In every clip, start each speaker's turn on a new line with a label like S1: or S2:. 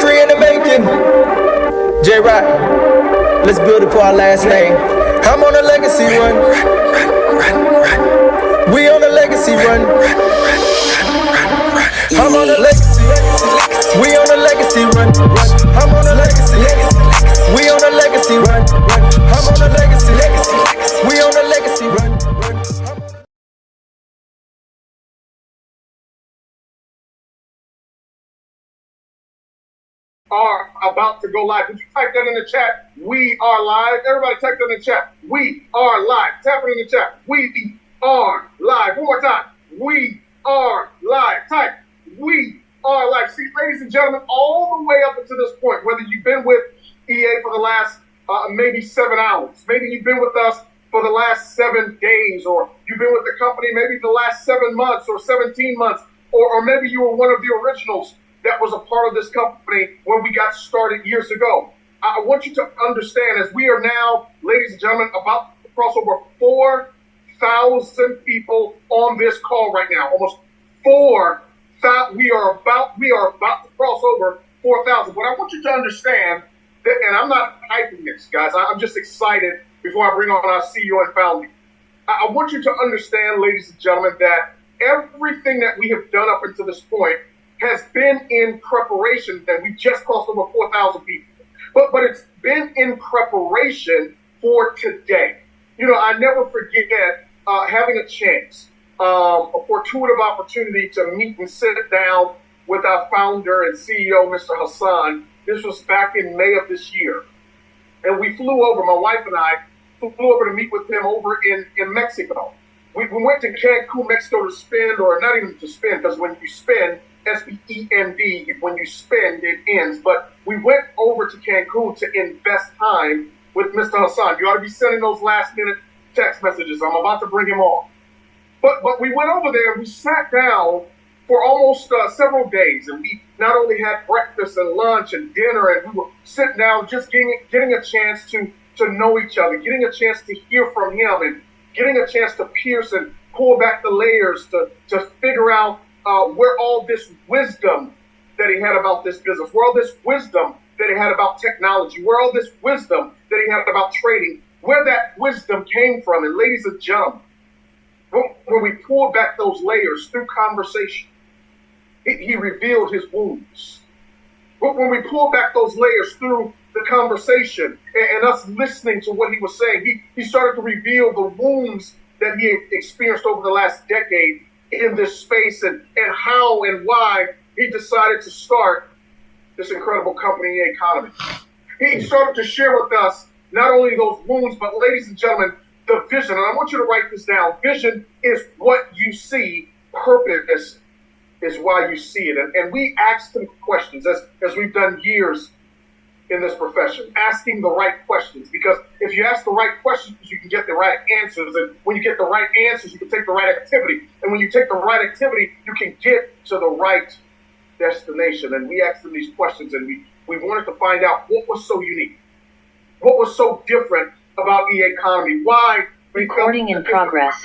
S1: History in the making. J-Rock, let's build it for our last name. I'm on a legacy run. We on a legacy run. I'm on a legacy. We on a legacy run. I'm on a legacy. We on a legacy run. I'm on a legacy. We on a legacy run.
S2: Are about to go live. Would you type that in the chat? We are live. Everybody type that in the chat. We are live. Tap it in the chat. We are live. One more time. We are live. Type. We are live. See, ladies and gentlemen, all the way up until this point, whether you've been with EA for the last maybe 7 hours, maybe you've been with us for the last 7 days, or you've been with the company maybe the last 7 months or 17 months, or maybe you were one of the originals that was a part of this company when we got started years ago. I want you to understand, as we are now, ladies and gentlemen, about to cross over 4,000 people on this call right now. Almost 4,000. We are about to cross over 4,000. But I want you to understand that, and I'm not hyping this, guys. I'm just excited before I bring on our CEO and founder. I want you to understand, ladies and gentlemen, that everything that we have done up until this point has been in preparation. That we just crossed over 4,000 people, but it's been in preparation for today. You know, I never forget having a chance, a fortuitous opportunity to meet and sit down with our founder and CEO, Mr. Hassan. This was back in May of this year, and we flew over. My wife and I flew over to meet with him over in Mexico. We went to Cancun, Mexico to spend, or not even to spend, because when you spend, S-P-E-N-D, when you spend, it ends. But we went over to Cancun to invest time with Mr. Hassan. You ought to be sending those last-minute text messages. I'm about to bring him on. But we went over there and we sat down for almost several days. And we not only had breakfast and lunch and dinner, and we were sitting down just getting a chance to know each other, getting a chance to hear from him, and getting a chance to pierce and pull back the layers to figure out where all this wisdom that he had about this business, where all this wisdom that he had about technology, where all this wisdom that he had about trading, where that wisdom came from. And ladies and gentlemen, when we pulled back those layers through conversation, he revealed his wounds. When we pulled back those layers through the conversation and us listening to what he was saying, he started to reveal the wounds that he had experienced over the last decade in this space, and how and why he decided to start this incredible company, Eaconomy. He started to share with us not only those wounds, but ladies and gentlemen, the vision. And I want you to write this down. Vision is what you see. Purpose is why you see it. And we asked him questions, as we've done years in this profession, asking the right questions, because if you ask the right questions, you can get the right answers. And when you get the right answers, you can take the right activity. And when you take the right activity, you can get to the right destination. And we asked them these questions, and we wanted to find out what was so unique, what was so different about Eaconomy, why
S3: recording in progress,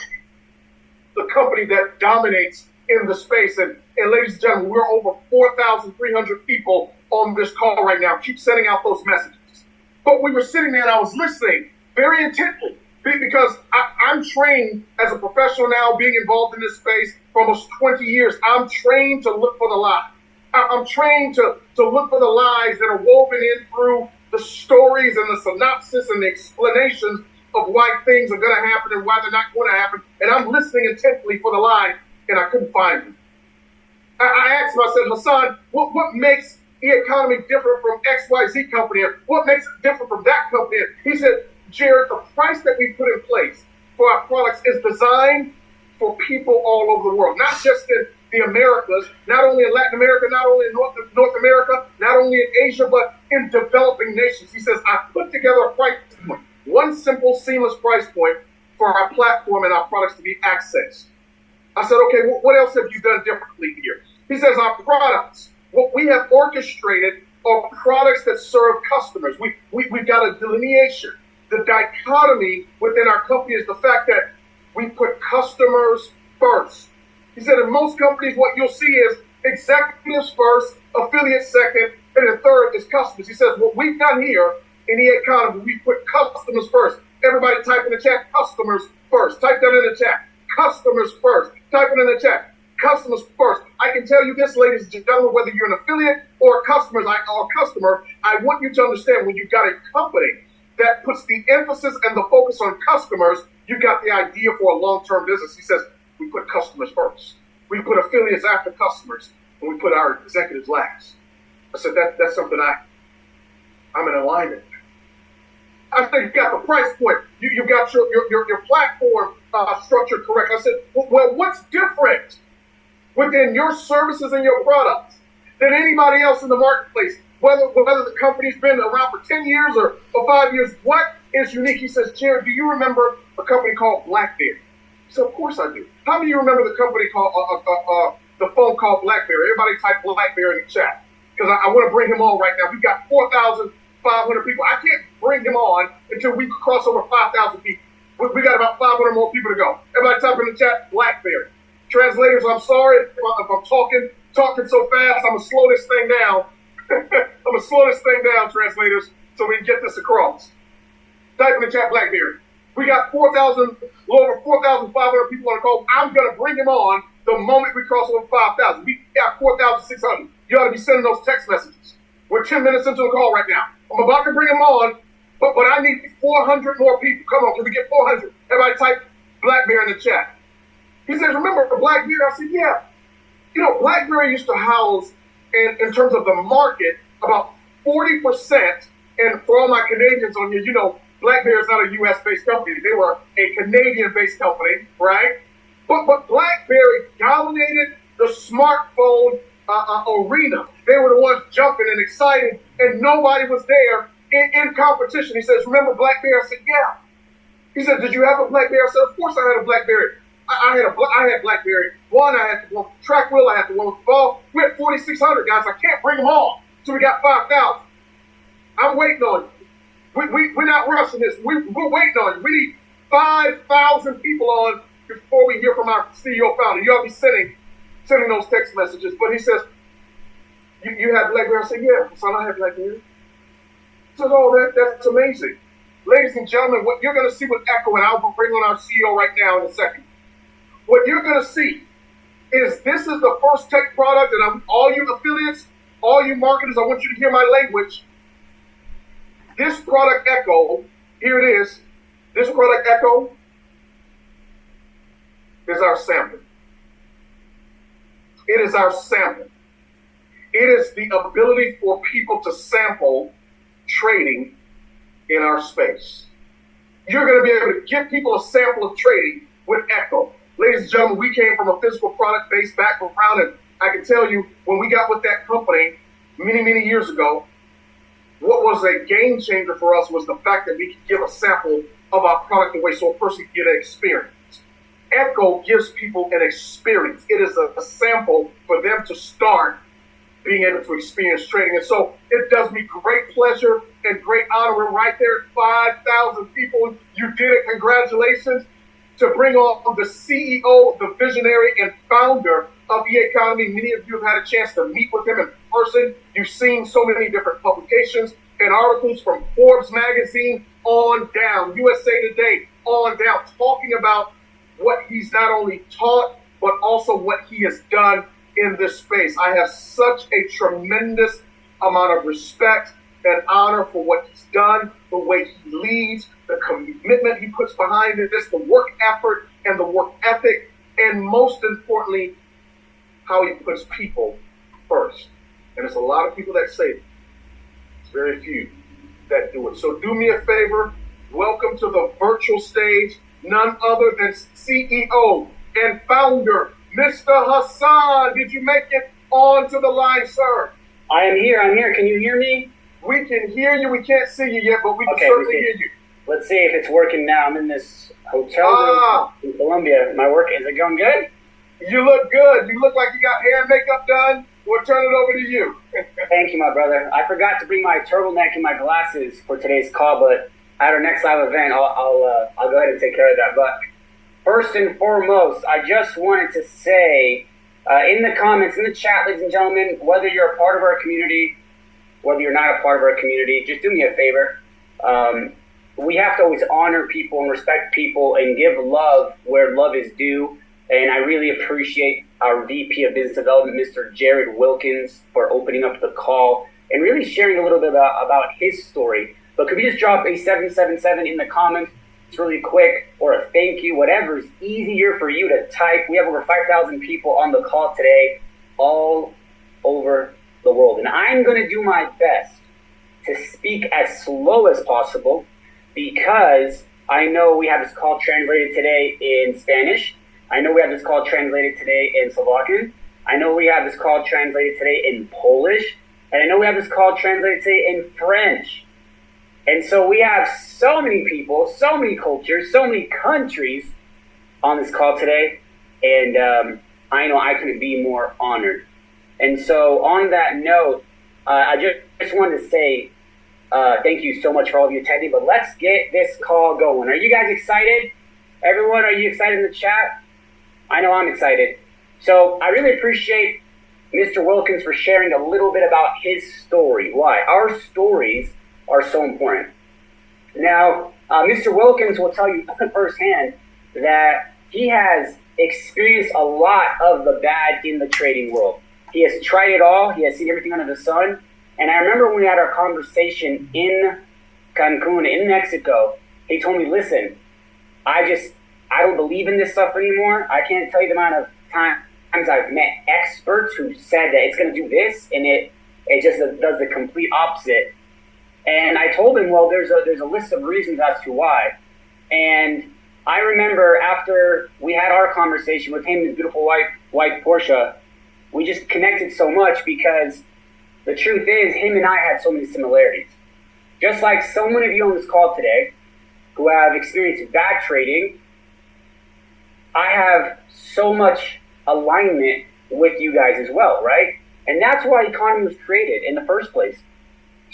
S2: the company that dominates in the space. And ladies and gentlemen, we're over 4,300 people on this call right now. Keep sending out those messages. But we were sitting there and I was listening very intently, because I'm trained as a professional now, being involved in this space for almost 20 years. I'm trained to look for the lie. I'm trained to look for the lies that are woven in through the stories and the synopsis and the explanations of why things are going to happen and why they're not going to happen. And I'm listening intently for the lie, and I couldn't find them. I asked him, I said, Hassan, what makes Eaconomy different from XYZ company? What makes it different from that company? He said, Jared, the price that we put in place for our products is designed for people all over the world, not just in the Americas, not only in Latin America, not only in North America, not only in Asia, but in developing nations. He says, I put together a price point, one simple, seamless price point for our platform and our products to be accessed. I said, okay, what else have you done differently here? He says, our products, what we have orchestrated are products that serve customers. We've got a delineation. The dichotomy within our company is the fact that we put customers first. He said in most companies, what you'll see is executives first, affiliates second, And the third is customers. He says, what we've done here in the economy, we put customers first. Everybody type in the chat, customers first. Type that in the chat. Customers first. Type it in the chat. Customers first. I can tell you this, ladies and gentlemen, whether you're an affiliate or a customer, I want you to understand when you've got a company that puts the emphasis and the focus on customers, you've got the idea for a long-term business. He says, we put customers first. We put affiliates after customers, and we put our executives last. I said, that's something I'm in alignment. I said, you got the price point. You got your platform structured correct. I said, well, what's different within your services and your products than anybody else in the marketplace? Whether the company's been around for 10 years or 5 years, what is unique? He says, Jared, do you remember a company called BlackBerry? I said, of course I do. How many of you remember the company called, the phone called BlackBerry? Everybody type BlackBerry in the chat, because I want to bring him on right now. We've got 4,500 people. I can't bring him on until we cross over 5,000 people. We got about 500 more people to go. Everybody type in the chat, BlackBerry. Translators, I'm sorry if I'm talking so fast. I'm going to slow this thing down. I'm going to slow this thing down, translators, so we can get this across. Type in the chat, BlackBerry. We got 4,000, a little over 4,500 people on the call. I'm going to bring him on the moment we cross over 5,000. We got 4,600. You ought to be sending those text messages. We're 10 minutes into the call right now. I'm about to bring him on, but I need 400 more people. Come on, can we get 400? Everybody type BlackBerry in the chat. He says, remember BlackBerry? I said, yeah. You know, BlackBerry used to house, in terms of the market, about 40%, and for all my Canadians on here, you know, BlackBerry is not a U.S.-based company. They were a Canadian-based company, right? But BlackBerry dominated the smartphone arena. They were the ones jumping and excited, and nobody was there in competition. He says, remember BlackBerry? I said, yeah. He said, did you have a BlackBerry? I said, of course I had a BlackBerry. I had BlackBerry 1, I had the one with track wheel, I had the one with the ball. We had 4,600 guys. I can't bring them all. So we got 5,000. I'm waiting on you. We're not rushing this. We're waiting on you. We need 5,000 people on before we hear from our CEO founder. You ought to be sending those text messages. But he says, you had BlackBerry? I said, yeah, son, I had BlackBerry. He says, oh, that's amazing. Ladies and gentlemen, what you're going to see with Eacho, and I'll bring on our CEO right now in a second. What you're going to see is this is the first tech product, and all you affiliates, all you marketers, I want you to hear my language. This product Eacho, here it is. This product Eacho is our sample. It is our sample. It is the ability for people to sample trading in our space. You're going to be able to give people a sample of trading with Eacho. Ladies and gentlemen, we came from a physical product-based background, and I can tell you, when we got with that company many, many years ago, what was a game changer for us was the fact that we could give a sample of our product away so a person could get an experience. Eacho gives people an experience. It is a sample for them to start being able to experience trading. And so it does me great pleasure and great honor. And right there, 5,000 people. You did it. Congratulations. To bring on the CEO, the visionary and founder of Eaconomy. Many of you have had a chance to meet with him in person. You've seen so many different publications and articles from Forbes magazine on down, USA Today on down, talking about what he's not only taught, but also what he has done in this space. I have such a tremendous amount of respect and honor for what he's done, the way he leads, the commitment he puts behind this, the work effort and the work ethic, and most importantly, how he puts people first. And there's a lot of people that say it. It's very few that do it. So do me a favor, welcome to the virtual stage, none other than CEO and founder, Mr. Hassan. Did you make it onto the line, sir?
S4: I am here. Can you hear me?
S2: We can hear you. We can't see you yet, but we can certainly hear you.
S4: Let's see if it's working now. I'm in this hotel room in Colombia. My work, is it going good?
S2: You look good. You look like you got hair and makeup done. We'll turn it over to you.
S4: Thank you, my brother. I forgot to bring my turtleneck and my glasses for today's call, but at our next live event, I'll go ahead and take care of that. But first and foremost, I just wanted to say in the comments, in the chat, ladies and gentlemen, whether you're a part of our community whether you're not a part of our community, just do me a favor. We have to always honor people and respect people and give love where love is due. And I really appreciate our VP of Business Development, Mr. Jared Wilkins, for opening up the call and really sharing a little bit about his story. But could we just drop a 777 in the comments really quick, or a thank you, whatever is easier for you to type. We have over 5,000 people on the call today, all over the world. And I'm going to do my best to speak as slow as possible, because I know we have this call translated today in Spanish. I know we have this call translated today in Slovakian. I know we have this call translated today in Polish. And I know we have this call translated today in French. And so we have so many people, so many cultures, so many countries on this call today. And I know I couldn't be more honored. And so on that note, I just wanted to say thank you so much for all of you attending. But let's get this call going. Are you guys excited? Everyone, are you excited in the chat? I know I'm excited. So I really appreciate Mr. Wilkins for sharing a little bit about his story. Why? Our stories are so important. Now, Mr. Wilkins will tell you firsthand that he has experienced a lot of the bad in the trading world. He has tried it all. He has seen everything under the sun. And I remember when we had our conversation in Cancun, in Mexico, he told me, listen, I don't believe in this stuff anymore. I can't tell you the amount of times I've met experts who said that it's going to do this, and it just does the complete opposite. And I told him, well, there's a list of reasons as to why. And I remember after we had our conversation with him and his beautiful wife Portia, we just connected so much, because the truth is, him and I had so many similarities. Just like so many of you on this call today who have experienced bad trading, I have so much alignment with you guys as well, right? And that's why Eaconomy was created in the first place,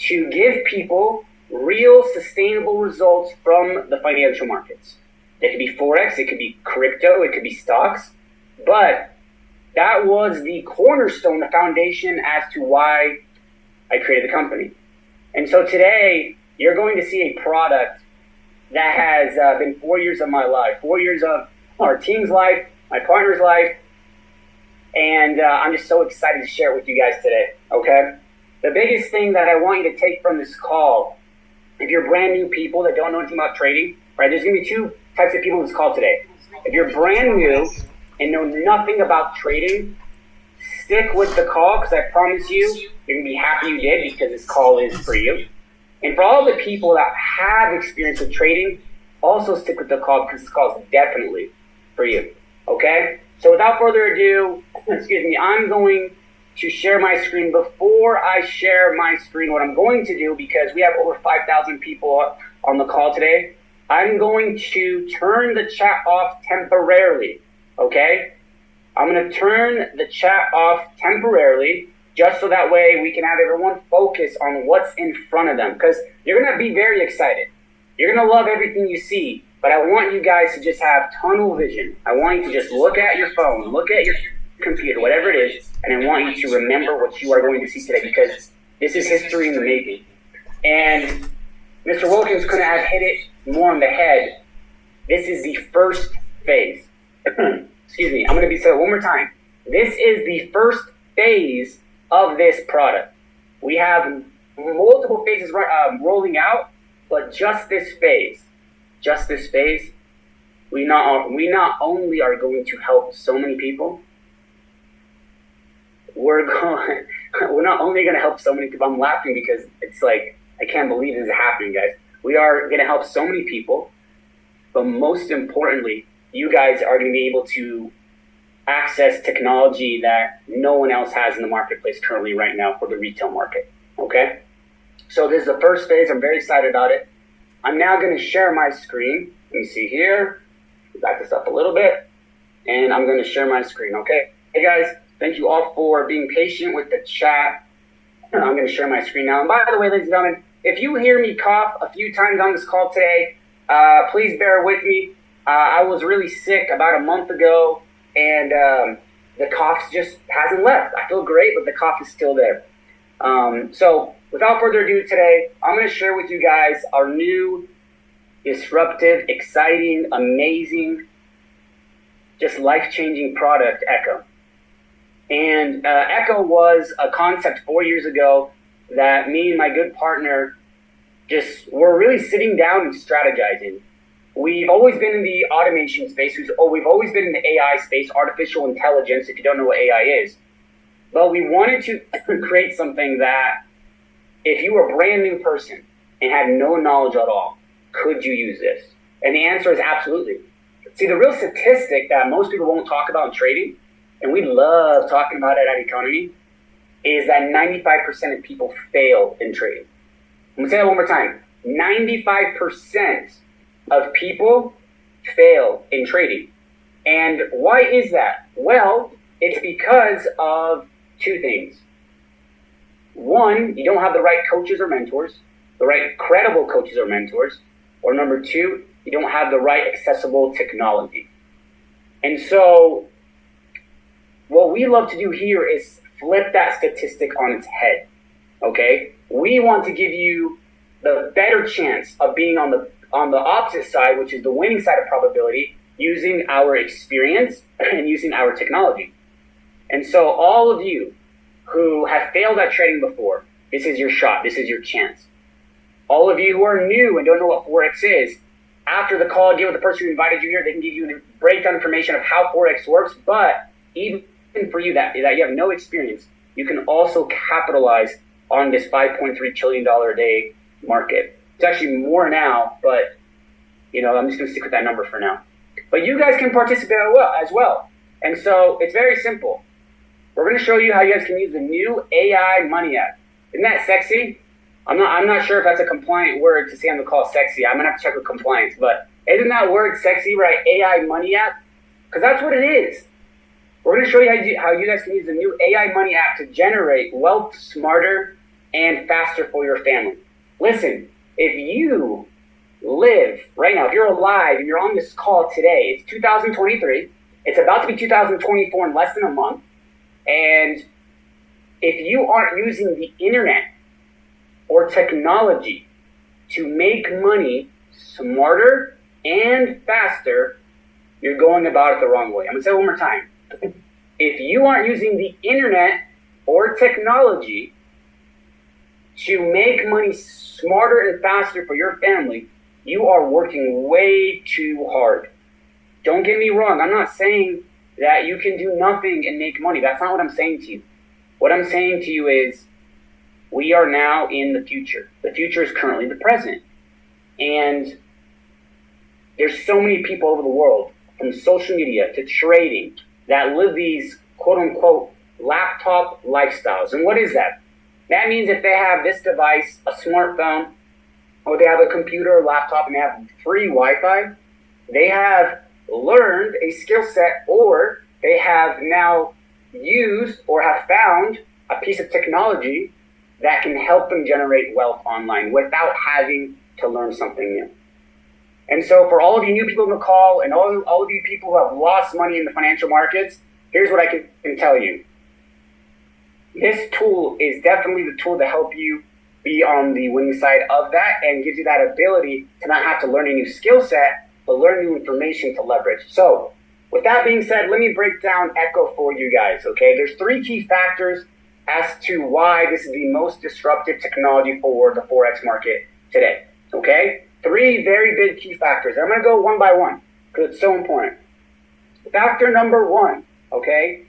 S4: to give people real sustainable results from the financial markets. It could be Forex, it could be crypto, it could be stocks, but that was the cornerstone, the foundation as to why I created the company. And so today, you're going to see a product that has been 4 years of my life, 4 years of our team's life, my partner's life, and I'm just so excited to share it with you guys today, okay? The biggest thing that I want you to take from this call, if you're brand new people that don't know anything about trading, right, there's going to be two types of people on this call today. If you're brand new and know nothing about trading, stick with the call, because I promise you, you're going to be happy you did, because this call is for you. And for all the people that have experience with trading, also stick with the call, because this call is definitely for you, okay? So without further ado, I'm going to share my screen. Before I share my screen, what I'm going to do, because we have over 5,000 people on the call today, I'm going to turn the chat off temporarily, okay? I'm going to turn the chat off temporarily, just so that way we can have everyone focus on what's in front of them, because you're going to be very excited. You're going to love everything you see, but I want you guys to just have tunnel vision. I want you to just look at your phone, look at your computer, whatever it is, and I want you to remember what you are going to see today, because this is history in the making. And Mr. Wilkins couldn't have hit it more on the head. This is the first phase. Excuse me, I'm going to say it one more time. This is the first phase of this product. We have multiple phases rolling out, but just this phase, we not only are going to help so many people, we're not only going to help so many people. I'm laughing because it's like, I can't believe this is happening, guys. We are going to help so many people, but most importantly, you guys are going to be able to access technology that no one else has in the marketplace currently right now for the retail market, okay? So this is the first phase. I'm very excited about it. I'm now going to share my screen. Let me see here. Back this up a little bit. And I'm going to share my screen, okay? Hey, guys, thank you all for being patient with the chat. I'm going to share my screen now. And by the way, ladies and gentlemen, if you hear me cough a few times on this call today, please bear with me. I was really sick about a month ago, and the cough just hasn't left. I feel great, but the cough is still there. So without further ado today, I'm going to share with you guys our new disruptive, exciting, amazing, just life-changing product, Eacho. And Eacho was a concept 4 years ago that me and my good partner just were really sitting down and strategizing. We've always been in the automation space. We've always been in the AI space, artificial intelligence, if you don't know what AI is. But we wanted to create something that if you were a brand new person and had no knowledge at all, could you use this? And the answer is absolutely. See, the real statistic that most people won't talk about in trading, and we love talking about it at Eaconomy, is that 95% of people fail in trading. I'm going to say that one more time. 95% of people fail in trading. And why is that? Well, it's because of two things. One, you don't have the right coaches or mentors, the right credible coaches or mentors. Or number two, you don't have the right accessible technology. And so what we love to do here is flip that statistic on its head, okay? We want to give you the better chance of being on the opposite side, which is the winning side of probability, using our experience and using our technology. And so all of you who have failed at trading before, this is your shot, this is your chance. All of you who are new and don't know what Forex is, after the call, deal with the person who invited you here. They can give you a breakdown information of how Forex works, but even for you that you have no experience, you can also capitalize on this $5.3 trillion a day market. It's actually more now, but I'm just going to stick with that number for now. But you guys can participate as well. And so it's very simple. We're going to show you how you guys can use the new AI money app. Isn't that sexy? I'm not sure if that's a compliant word to say on the call, sexy. I'm going to have to check with compliance. But isn't that word sexy, right? AI money app? Because that's what it is. We're going to show you how you guys can use the new AI money app to generate wealth smarter and faster for your family. Listen, if you live right now, if you're alive and you're on this call today, it's 2023. It's about to be 2024 in less than a month. And if you aren't using the internet or technology to make money smarter and faster, you're going about it the wrong way. I'm going to say it one more time. If you aren't using the internet or technology to make money smarter and faster for your family, you are working way too hard. Don't get me wrong. I'm not saying that you can do nothing and make money. That's not what I'm saying to you. What I'm saying to you is we are now in the future. The future is currently the present. And there's so many people over the world, from social media to trading, that live these quote-unquote laptop lifestyles. And what is that? That means if they have this device, a smartphone, or they have a computer or laptop and they have free Wi-Fi, they have learned a skill set, or they have now used or have found a piece of technology that can help them generate wealth online without having to learn something new. And so for all of you new people in the call and all of you people who have lost money in the financial markets, here's what I can tell you. This tool is definitely the tool to help you be on the winning side of that and gives you that ability to not have to learn a new skill set, but learn new information to leverage. So with that being said, let me break down Eacho for you guys, okay? There's 3 key factors as to why this is the most disruptive technology for the Forex market today, okay? 3 very big key factors. I'm going to go one by one because it's so important. Factor number 1, okay?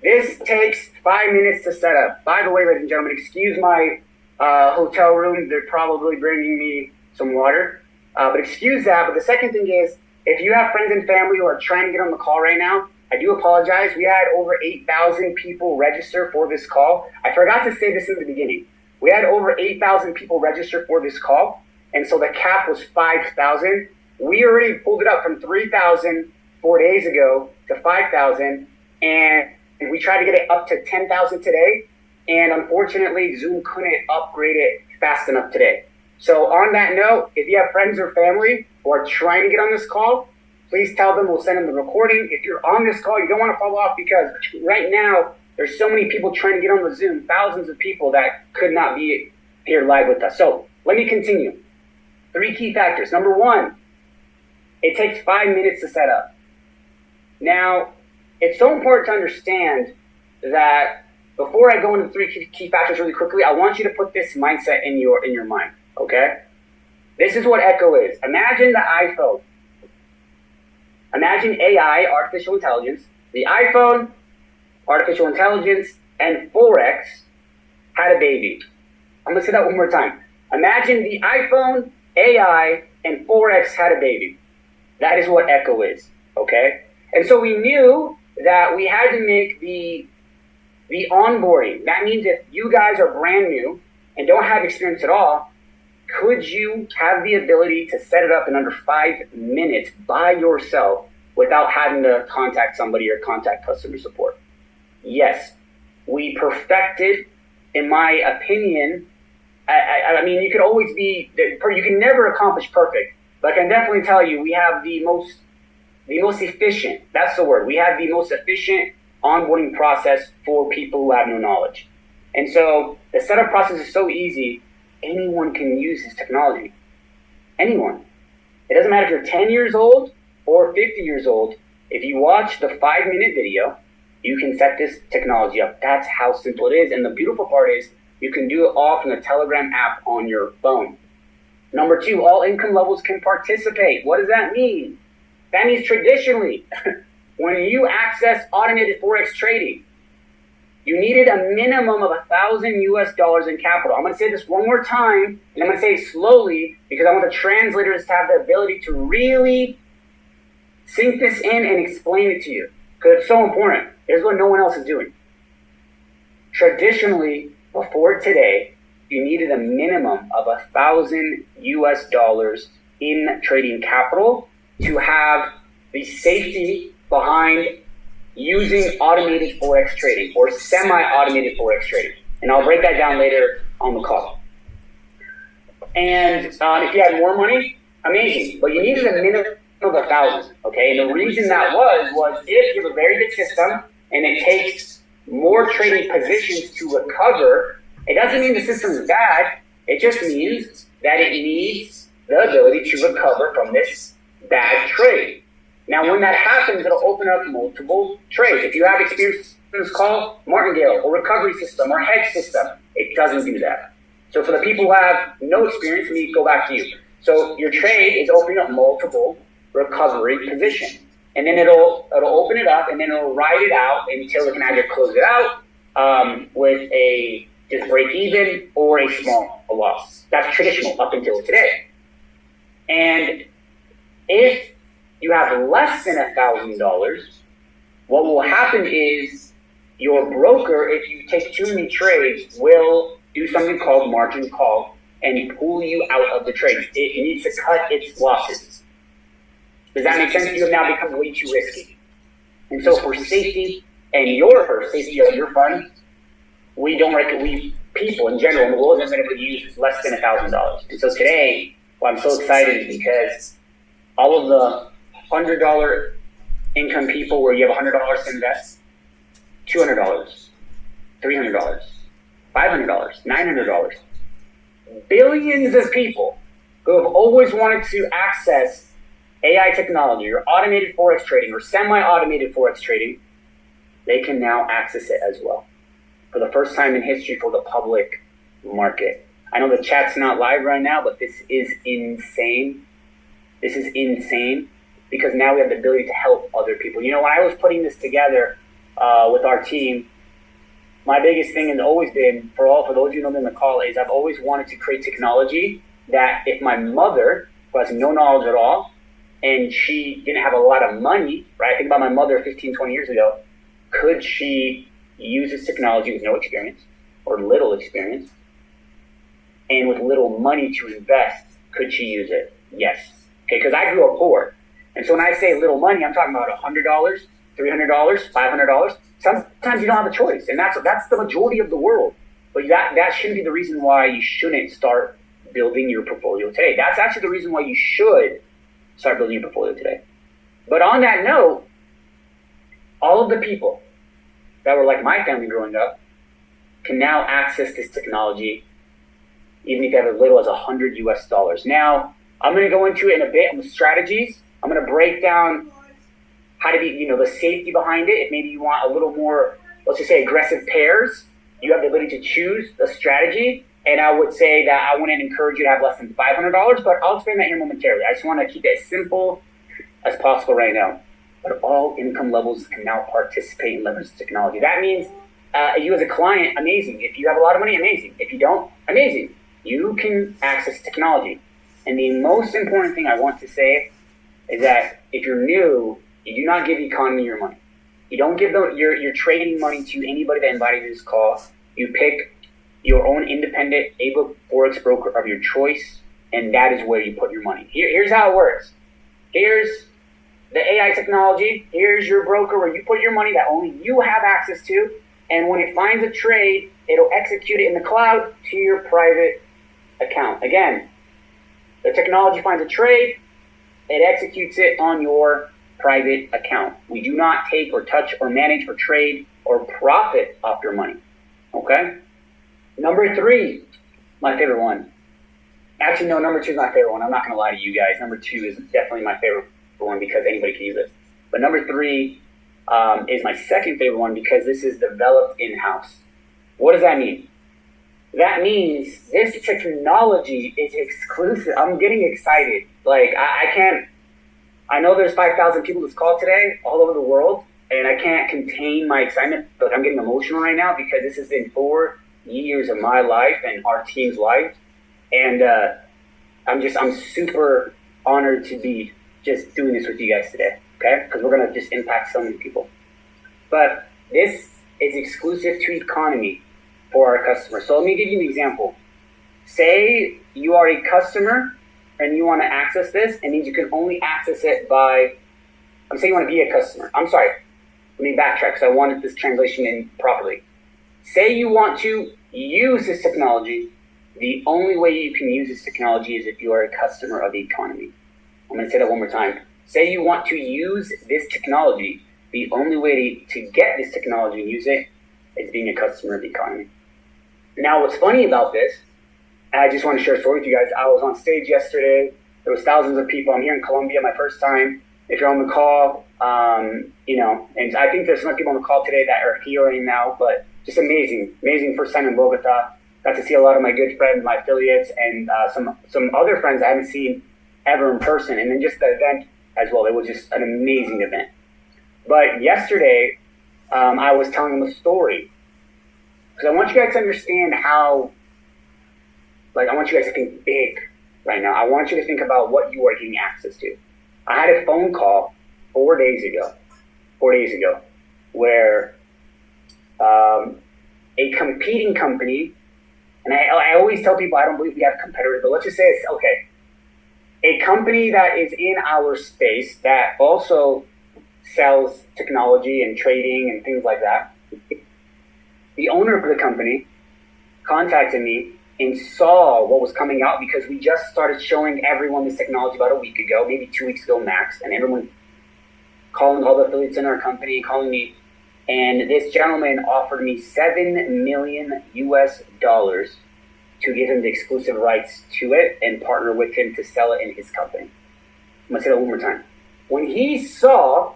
S4: This takes 5 minutes to set up. By the way, ladies and gentlemen, excuse my hotel room. They're probably bringing me some water. But excuse that. But the second thing is, if you have friends and family who are trying to get on the call right now, I do apologize. We had over 8,000 people register for this call. I forgot to say this in the beginning. We had over 8,000 people register for this call. And so the cap was 5,000. We already pulled it up from 3,000 4 days ago to 5,000. And we tried to get it up to 10,000 today. And unfortunately, Zoom couldn't upgrade it fast enough today. So on that note, if you have friends or family who are trying to get on this call, please tell them we'll send them the recording. If you're on this call, you don't want to fall off because right now There's so many people trying to get on the Zoom, thousands of people that could not be here live with us. So let me continue. 3 key factors. Number 1, it takes 5 minutes to set up. Now, it's so important to understand that before I go into 3 key factors really quickly, I want you to put this mindset in your mind, okay? This is what Echo is. Imagine the iPhone. Imagine AI, artificial intelligence. The iPhone, artificial intelligence, and Forex had a baby. I'm going to say that one more time. Imagine the iPhone, AI, and Forex had a baby. That is what Echo is, okay? And so we knew that we had to make the onboarding. That means if you guys are brand new and don't have experience at all, could you have the ability to set it up in under 5 minutes by yourself without having to contact somebody or contact customer support? Yes. We perfected, in my opinion, I mean, you could always be, you can never accomplish perfect, but I can definitely tell you we have the most efficient, that's the word, we have the most efficient onboarding process for people who have no knowledge. And so the setup process is so easy, anyone can use this technology. Anyone. It doesn't matter if you're 10 years old or 50 years old. If you watch the 5-minute video, you can set this technology up. That's how simple it is. And the beautiful part is you can do it all from the Telegram app on your phone. Number 2, all income levels can participate. What does that mean? That means traditionally, when you access automated Forex trading, you needed a minimum of $1,000 in capital. I'm going to say this one more time, and I'm going to say it slowly because I want the translators to have the ability to really sink this in and explain it to you because it's so important. Here's what no one else is doing. Traditionally, before today, you needed a minimum of $1,000 in trading capital to have the safety behind using automated Forex trading or semi-automated Forex trading. And I'll break that down later on the call. And if you had more money, amazing. But you needed a minimum of 1,000, okay? And the reason that was if you have a very good system and it takes more trading positions to recover, it doesn't mean the system is bad. It just means that it needs the ability to recover from this bad trade. Now, when that happens, it'll open up multiple trades. If you have experience in this call, martingale or recovery system or hedge system, it doesn't do that. So for the people who have no experience, let me go back to you. So your trade is opening up multiple recovery positions. And then it'll open it up and then it'll ride it out until it can either close it out with a just break even or a small loss. That's traditional up until today. And if you have less than $1,000, what will happen is your broker, if you take too many trades, will do something called margin call and pull you out of the trade. It needs to cut its losses. Does that make sense? You have now become way too risky. And so for safety and your safety of your fund, we people in general in the world isn't going to use less than $1,000. And so today, why I'm so excited is because all of the $100 income people where you have $100 to invest, $200, $300, $500, $900, billions of people who have always wanted to access AI technology or automated Forex trading or semi-automated Forex trading, they can now access it as well. For the first time in history for the public market. I know the chat's not live right now, but this is insane. This is insane because now we have the ability to help other people. You know, when I was putting this together with our team, my biggest thing has always been, for those of you who know me in the call, is I've always wanted to create technology that if my mother, who has no knowledge at all, and she didn't have a lot of money, right? Think about my mother 15, 20 years ago. Could she use this technology with no experience or little experience and with little money to invest? Could she use it? Yes. Okay, because I grew up poor. And so when I say little money, I'm talking about $100, $300, $500. Sometimes you don't have a choice. And that's the majority of the world. But that shouldn't be the reason why you shouldn't start building your portfolio today. That's actually the reason why you should start building your portfolio today. But on that note, all of the people that were like my family growing up can now access this technology, even if you have as little as $100 US. Now, I'm going to go into it in a bit on the strategies. I'm going to break down how to be, the safety behind it. If maybe you want a little more, let's just say, aggressive pairs, you have the ability to choose a strategy. And I would say that I wouldn't encourage you to have less than $500, but I'll explain that here momentarily. I just want to keep it as simple as possible right now. But all income levels can now participate in leverage technology. That means you as a client, amazing. If you have a lot of money, amazing. If you don't, amazing. You can access technology. And the most important thing I want to say is that if you're new, you do not give Eaconomy your money. You don't give your trading money to anybody that invited you to this call. You pick your own independent able Forex broker of your choice, and that is where you put your money. Here's how it works. Here's the AI technology. Here's your broker where you put your money that only you have access to, and when it finds a trade, it'll execute it in the cloud to your private account. Again, the technology finds a trade, it executes it on your private account. We do not take or touch or manage or trade or profit off your money. Okay? Number 3, my favorite one. Actually, no, number 2 is my favorite one. I'm not going to lie to you guys. Number 2 is definitely my favorite one because anybody can use it. But number 3 is my second favorite one because this is developed in-house. What does that mean? That means this technology is exclusive. I'm getting excited. Like, I know there's 5,000 people this call today all over the world, and I can't contain my excitement, but I'm getting emotional right now because this has been 4 years of my life and our team's life. And I'm super honored to be just doing this with you guys today, okay? Because we're going to just impact so many people. But this is exclusive to Eaconomy for our customers. So let me give you an example. Say you are a customer and you want to access this. It means you can only access it by, I'm saying you want to be a customer. I'm sorry. Let me backtrack because I wanted this translation in properly. Say you want to use this technology. The only way you can use this technology is if you are a customer of Eaconomy. I'm going to say that one more time. Say you want to use this technology. The only way to get this technology and use it is being a customer of Eaconomy. Now, what's funny about this, and I just want to share a story with you guys. I was on stage yesterday. There was thousands of people. I'm here in Colombia, my first time. If you're on the call, and I think there's some people on the call today that are here right now, but just amazing first time in Bogota. Got to see a lot of my good friends, my affiliates, and some other friends I haven't seen ever in person. And then just the event as well. It was just an amazing event. But yesterday, I was telling them a story. Because I want you guys to understand how, I want you guys to think big right now. I want you to think about what you are getting access to. I had a phone call 4 days ago, where a competing company, and I always tell people I don't believe we have competitors, but let's just say it's okay. A company that is in our space that also sells technology and trading and things like that. The owner of the company contacted me and saw what was coming out because we just started showing everyone this technology about a week ago, maybe 2 weeks ago max, and everyone calling all the affiliates in our company, calling me. And this gentleman offered me $7 million US to give him the exclusive rights to it and partner with him to sell it in his company. I'm going to say that one more time. When he saw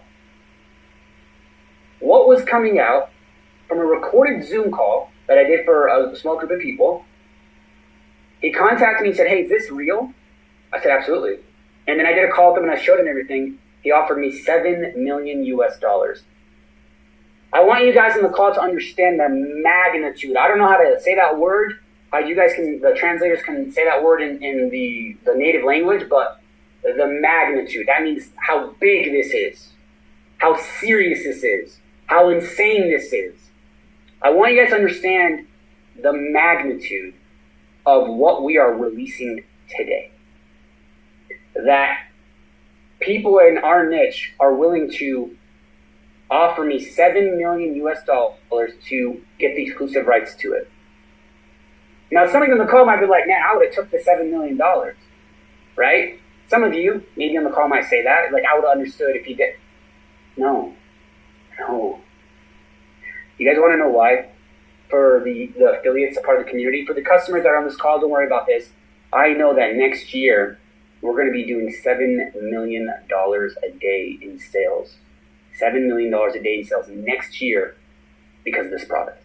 S4: what was coming out from a recorded Zoom call that I did for a small group of people, he contacted me and said, "Hey, is this real?" I said, "Absolutely." And then I did a call with him and I showed him everything. He offered me $7 million US. I want you guys on the call to understand the magnitude. I don't know how to say that word. You guys can, the translators can say that word in the native language, but the magnitude, that means how big this is, how serious this is, how insane this is. I want you guys to understand the magnitude of what we are releasing today. That people in our niche are willing to offer me $7 million US to get the exclusive rights to it. Now, some of you on the call might be like, "Man, I would have took the $7 million, right?" Some of you, maybe on the call, might say that. Like, I would have understood if you did. No. You guys want to know why? For the affiliates, a part of the community, for the customers that are on this call, don't worry about this. I know that next year we're going to be doing $7 million a day in sales. $7 million a day in sales next year because of this product.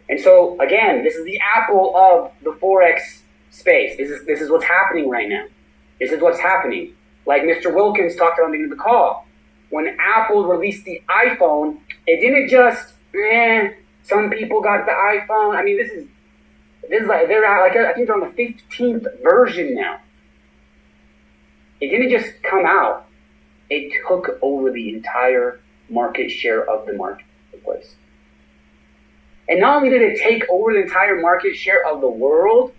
S4: And so, again, this is the Apple of the Forex space. This is what's happening right now. This is what's happening. Like Mr. Wilkins talked about in the call. When Apple released the iPhone, it didn't just, some people got the iPhone. I mean, this is like, they're like, I think they're on the 15th version now. It didn't just come out. It took over the entire market share of the marketplace. And not only did it take over the entire market share of the world,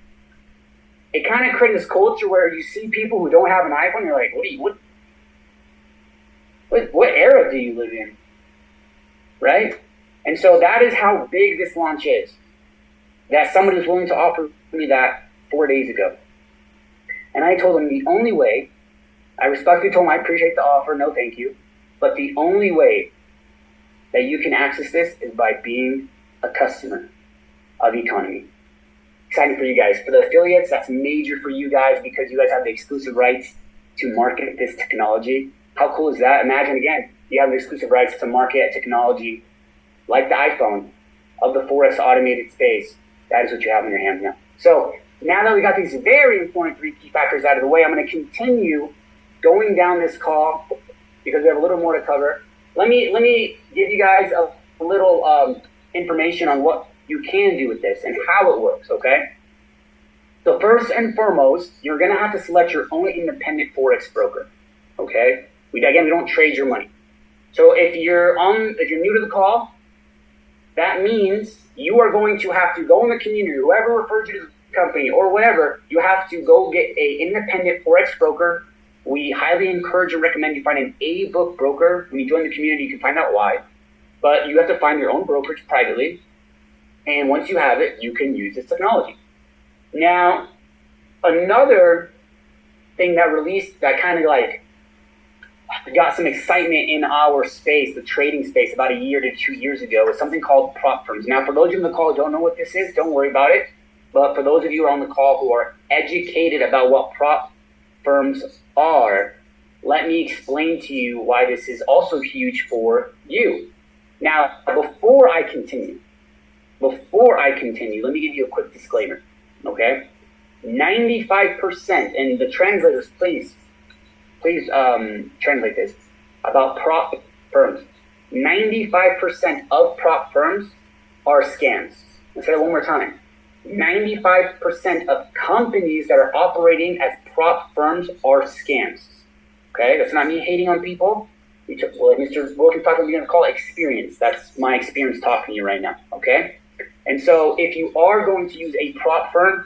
S4: it kind of created this culture where you see people who don't have an iPhone, you're like, what era do you live in? Right? And so that is how big this launch is. That somebody was willing to offer me that 4 days ago. And I told him the only way, I respectfully told him I appreciate the offer, no thank you, but the only way that you can access this is by being a customer of Eaconomy. Exciting for you guys. For the affiliates, that's major for you guys because you guys have the exclusive rights to market this technology. How cool is that? Imagine, again, you have the exclusive rights to market a technology like the iPhone of the Forex automated space. That is what you have in your hands now. So now that we got these very important 3 key factors out of the way, I'm going to continue going down this call because we have a little more to cover. Let me give you guys a little information on what you can do with this and how it works, okay? So first and foremost, you're going to have to select your own independent Forex broker, okay? We don't trade your money. So if you're new to the call, that means you are going to have to go in the community, whoever referred you to the company or whatever, you have to go get an independent Forex broker. We highly encourage and recommend you find an A-book broker. When you join the community, you can find out why. But you have to find your own brokerage privately. And once you have it, you can use this technology. Now, another thing that released that kind of like got some excitement in our space, the trading space, about a year to 2 years ago, is something called prop firms. Now, for those of you on the call who don't know what this is, don't worry about it. But for those of you who are on the call who are educated about what prop firms are, let me explain to you why this is also huge for you. Now, before I continue, let me give you a quick disclaimer, okay? 95%, and the translators, please translate this, about prop firms. 95% of prop firms are scams. Let's say that one more time. 95% of companies that are operating as prop firms are scams. Okay, that's not me hating on people. Like Mr. Wilkins talked about, we're going to call it experience. That's my experience talking to you right now. Okay, and so if you are going to use a prop firm,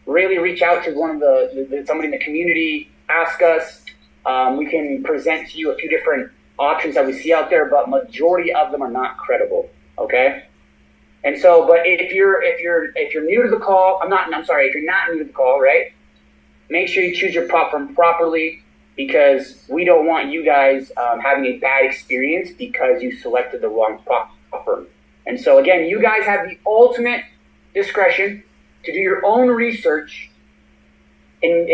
S4: really reach out to one of somebody in the community. Ask us. We can present to you a few different options that we see out there, but majority of them are not credible. Okay. And so, but if you're new to the call, if you're not new to the call, right? Make sure you choose your prop firm properly because we don't want you guys having a bad experience because you selected the wrong prop firm. And so again, you guys have the ultimate discretion to do your own research in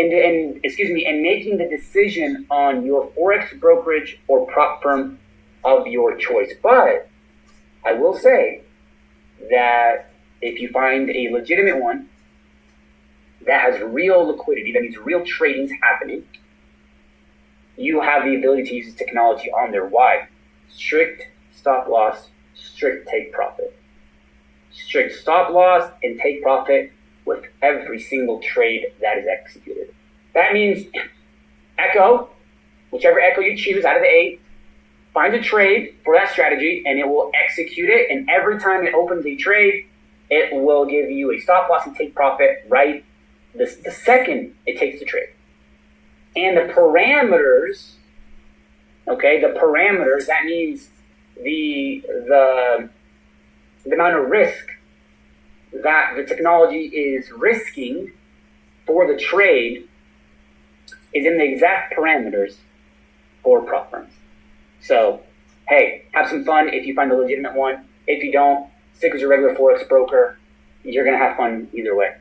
S4: making the decision on your Forex brokerage or prop firm of your choice. But I will say that if you find a legitimate one that has real liquidity, that means real trading's happening, you have the ability to use this technology on there. Why? Strict stop loss, strict take profit. Strict stop loss and take profit with every single trade that is executed. That means Echo, whichever Echo you choose out of the 8, find a trade for that strategy and it will execute it. And every time it opens a trade, it will give you a stop loss and take profit right the second it takes the trade. And the parameters, that means the amount of risk that the technology is risking for the trade is in the exact parameters for prop firms. So hey, have some fun if you find the legitimate one. If you don't, stick with your regular Forex broker. You're going to have fun either way.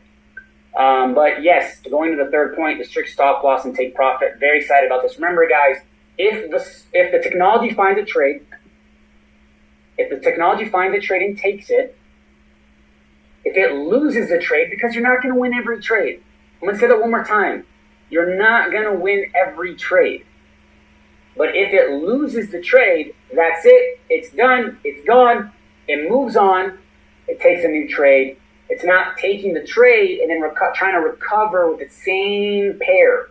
S4: But yes, going to the third point, the strict stop loss and take profit. Very excited about this. Remember, guys, if the technology finds a trade, if the technology finds a trade and takes it, if it loses the trade, because you're not going to win every trade. I'm going to say that one more time. You're not going to win every trade. But if it loses the trade, that's it. It's done. It's gone. It moves on. It takes a new trade. It's not taking the trade and then trying to recover with the same pair.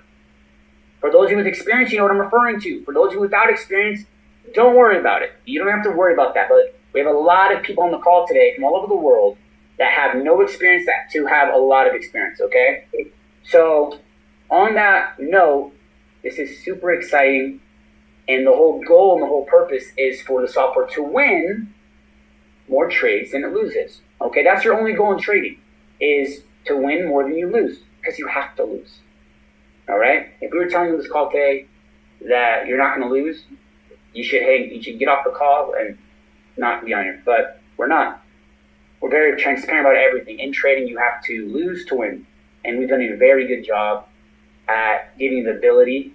S4: For those of you with experience, you know what I'm referring to. For those of you without experience, don't worry about it. You don't have to worry about that. But we have a lot of people on the call today from all over the world that have no experience to have a lot of experience, okay? So on that note, this is super exciting. And the whole goal and the whole purpose is for the software to win more trades than it loses. Okay, that's your only goal in trading, is to win more than you lose, because you have to lose. All right? If we were telling you this call today that you're not going to lose, you should get off the call and not be on here. But we're not. We're very transparent about everything. In trading, you have to lose to win. And we've done a very good job at giving you the ability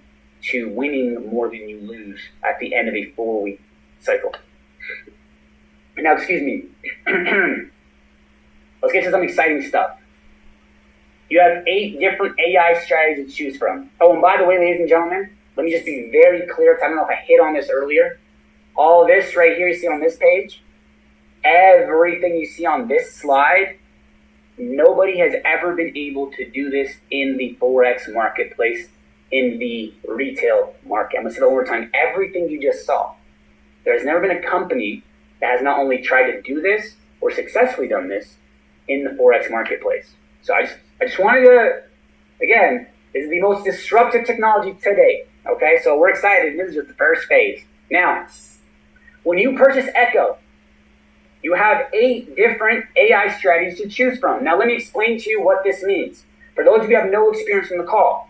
S4: to winning more than you lose at the end of a 4-week cycle. Now, excuse me. Let's get to some exciting stuff. You have 8 different AI strategies to choose from. Oh, and by the way, ladies and gentlemen, let me just be very clear, because I don't know if I hit on this earlier. All this right here you see on this page, everything you see on this slide, nobody has ever been able to do this in the Forex marketplace, in the retail market. I'm going to say that one more time. Everything you just saw, there's never been a company that has not only tried to do this or successfully done this in the Forex marketplace. So I just wanted to, again, this is the most disruptive technology today. Okay, so we're excited. This is just the first phase. Now, when you purchase Eacho, you have 8 different AI strategies to choose from. Now, let me explain to you what this means. For those of you who have no experience in the call,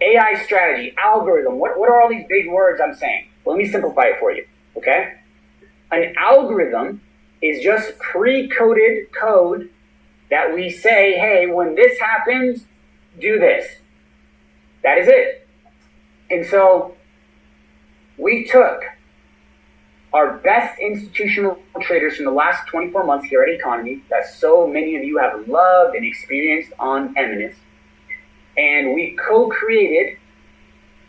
S4: AI strategy, algorithm, what are all these big words I'm saying? Well, let me simplify it for you, okay? An algorithm is just pre-coded code that we say, hey, when this happens, do this. That is it. And so we took our best institutional traders from the last 24 months here at Eaconomy, that so many of you have loved and experienced on Eminence, and we co-created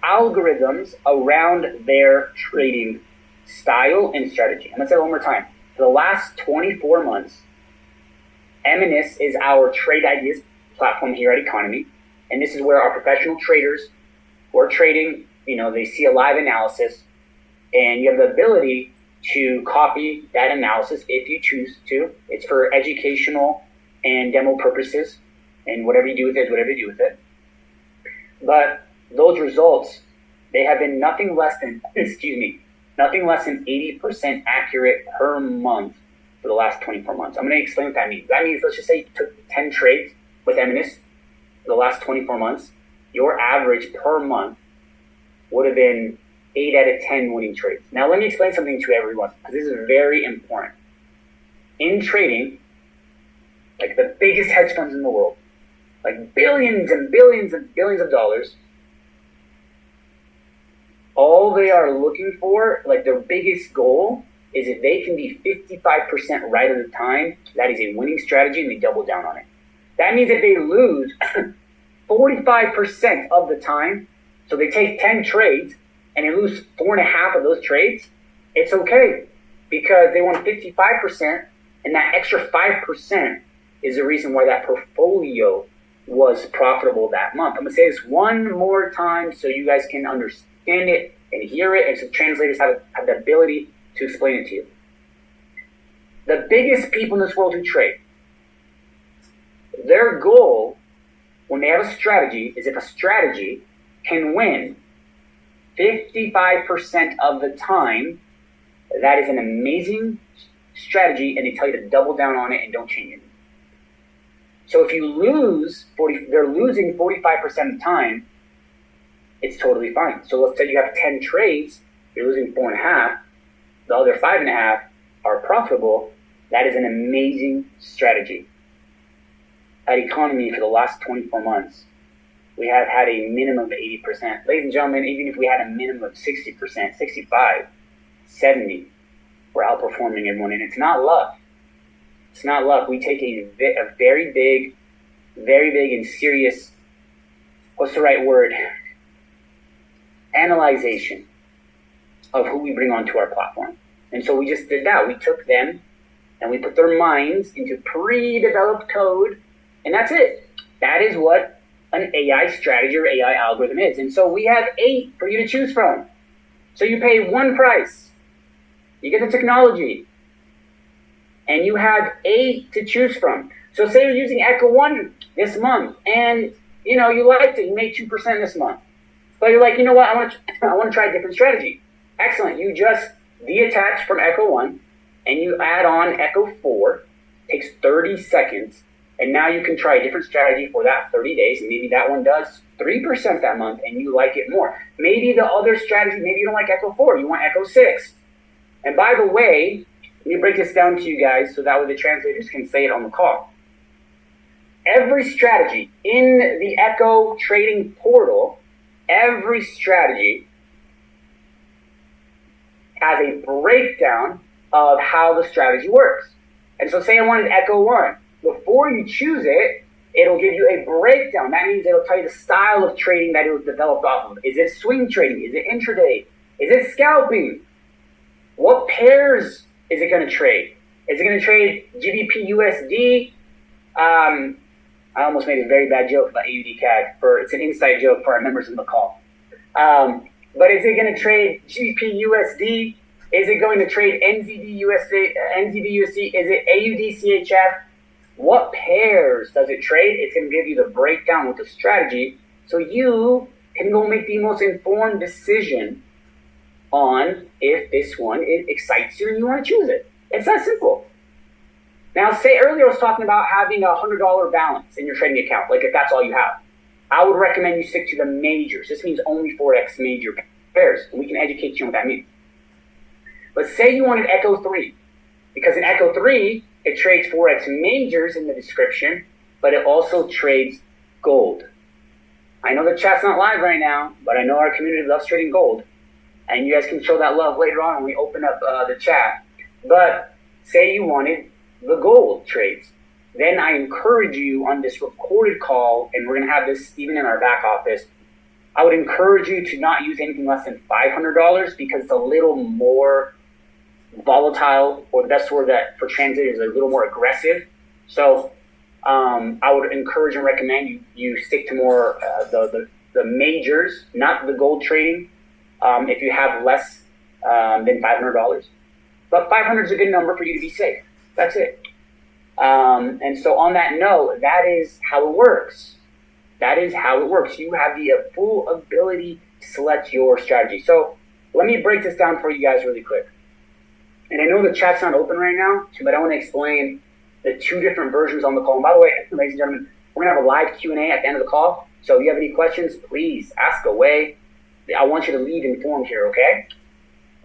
S4: algorithms around their trading style and strategy. I'm going to say it one more time. For the last 24 months, Eminence is our trade ideas platform here at Eaconomy, and this is where our professional traders who are trading, they see a live analysis, and you have the ability to copy that analysis if you choose to. It's for educational and demo purposes, and whatever you do with it is whatever you do with it. But those results, they have been nothing less than 80% accurate per month for the last 24 months. I'm going to explain what that means. That means, let's just say you took 10 trades with Eminence for the last 24 months. Your average per month would have been 8 out of 10 winning trades. Now, let me explain something to everyone, because this is very important. In trading, like the biggest hedge funds in the world, like billions and billions and billions of dollars, all they are looking for, like their biggest goal, is if they can be 55% right at the time, that is a winning strategy, and they double down on it. That means if they lose 45% of the time, so they take 10 trades, and they lose 4.5 of those trades, it's okay, because they won 55%, and that extra 5% is the reason why that portfolio was profitable that month. I'm going to say this one more time so you guys can understand it and hear it, and so translators have the ability to explain it to you. The biggest people in this world who trade, their goal when they have a strategy is if a strategy can win 55% of the time, that is an amazing strategy, and they tell you to double down on it and don't change it. So if you lose they're losing 45% of the time, it's totally fine. So let's say you have 10 trades, you're losing 4.5. the other 5.5 are profitable, that is an amazing strategy. At Eaconomy for the last 24 months, we have had a minimum of 80%. Ladies and gentlemen, even if we had a minimum of 60%, 65, 70, we're outperforming everyone. And it's not luck. It's not luck. We take a very big and serious, what's the right word? Analyzation of who we bring onto our platform. And so we just did that. We took them and we put their minds into pre-developed code, and that's it. That is what an AI strategy or AI algorithm is. And so we have 8 for you to choose from. So you pay one price. You get the technology. And you have 8 to choose from. So say you're using Echo 1 this month, and you liked it. You made 2% this month. But you're like, you know what? I want to try a different strategy. Excellent. You just detach from Echo 1, and you add on Echo 4. Takes 30 seconds. And now you can try a different strategy for that 30 days. And maybe that one does 3% that month, and you like it more. Maybe the other strategy, maybe you don't like Echo 4. You want Echo 6. And by the way, let me break this down to you guys so that way the translators can say it on the call. Every strategy in the Echo trading portal, every strategy has a breakdown of how the strategy works. And so say I wanted Echo 1. Before you choose it, it'll give you a breakdown. That means it'll tell you the style of trading that it was developed off of. Is it swing trading? Is it intraday? Is it scalping? What pairs is it going to trade? Is it going to trade GBP USD? I almost made a very bad joke about AUD CAD. It's an inside joke for our members in the call. But is it going to trade GBP USD? Is it going to trade NZD USD? Is it AUD CHF? What pairs does it trade? It's going to give you the breakdown with the strategy so you can go make the most informed decision on if this one excites you and you want to choose it. It's that simple. Now, say earlier I was talking about having a $100 balance in your trading account, like if that's all you have. I would recommend you stick to the majors. This means only Forex major pairs, and we can educate you on what that means. But say you wanted Echo 3, because in Echo 3, it trades Forex majors in the description, but it also trades gold. I know the chat's not live right now, but I know our community loves trading gold. And you guys can show that love later on when we open up the chat. But say you wanted the gold trades. Then I encourage you on this recorded call, and we're going to have this even in our back office, I would encourage you to not use anything less than $500 because it's a little more volatile, or the best word that for transit is a little more aggressive. So I would encourage and recommend you stick to more the majors, not the gold trading, if you have less than $500. But 500 is a good number for you to be safe. That's it. And so on that note, that is how it works. That is how it works. You have the full ability to select your strategy. So let me break this down for you guys really quick. And I know the chat's not open right now, but I want to explain the 2 different versions on the call. And by the way, ladies and gentlemen, we're going to have a live Q&A at the end of the call. So if you have any questions, please ask away. I want you to leave informed here, okay?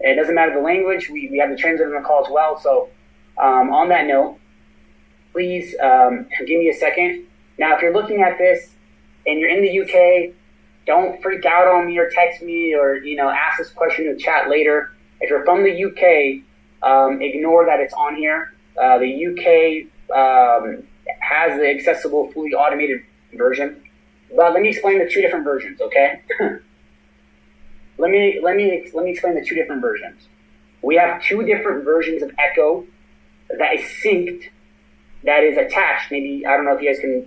S4: And it doesn't matter the language. We have the translator on the call as well. So on that note, please give me a second. Now, if you're looking at this and you're in the UK, don't freak out on me or text me or ask this question in the chat later. If you're from the UK, ignore that it's on here. The UK has the accessible, fully automated version. But let me explain the 2 different versions, okay? Let me explain the 2 different versions. We have 2 different versions of Echo that is synced, that is attached. Maybe, I don't know if you guys can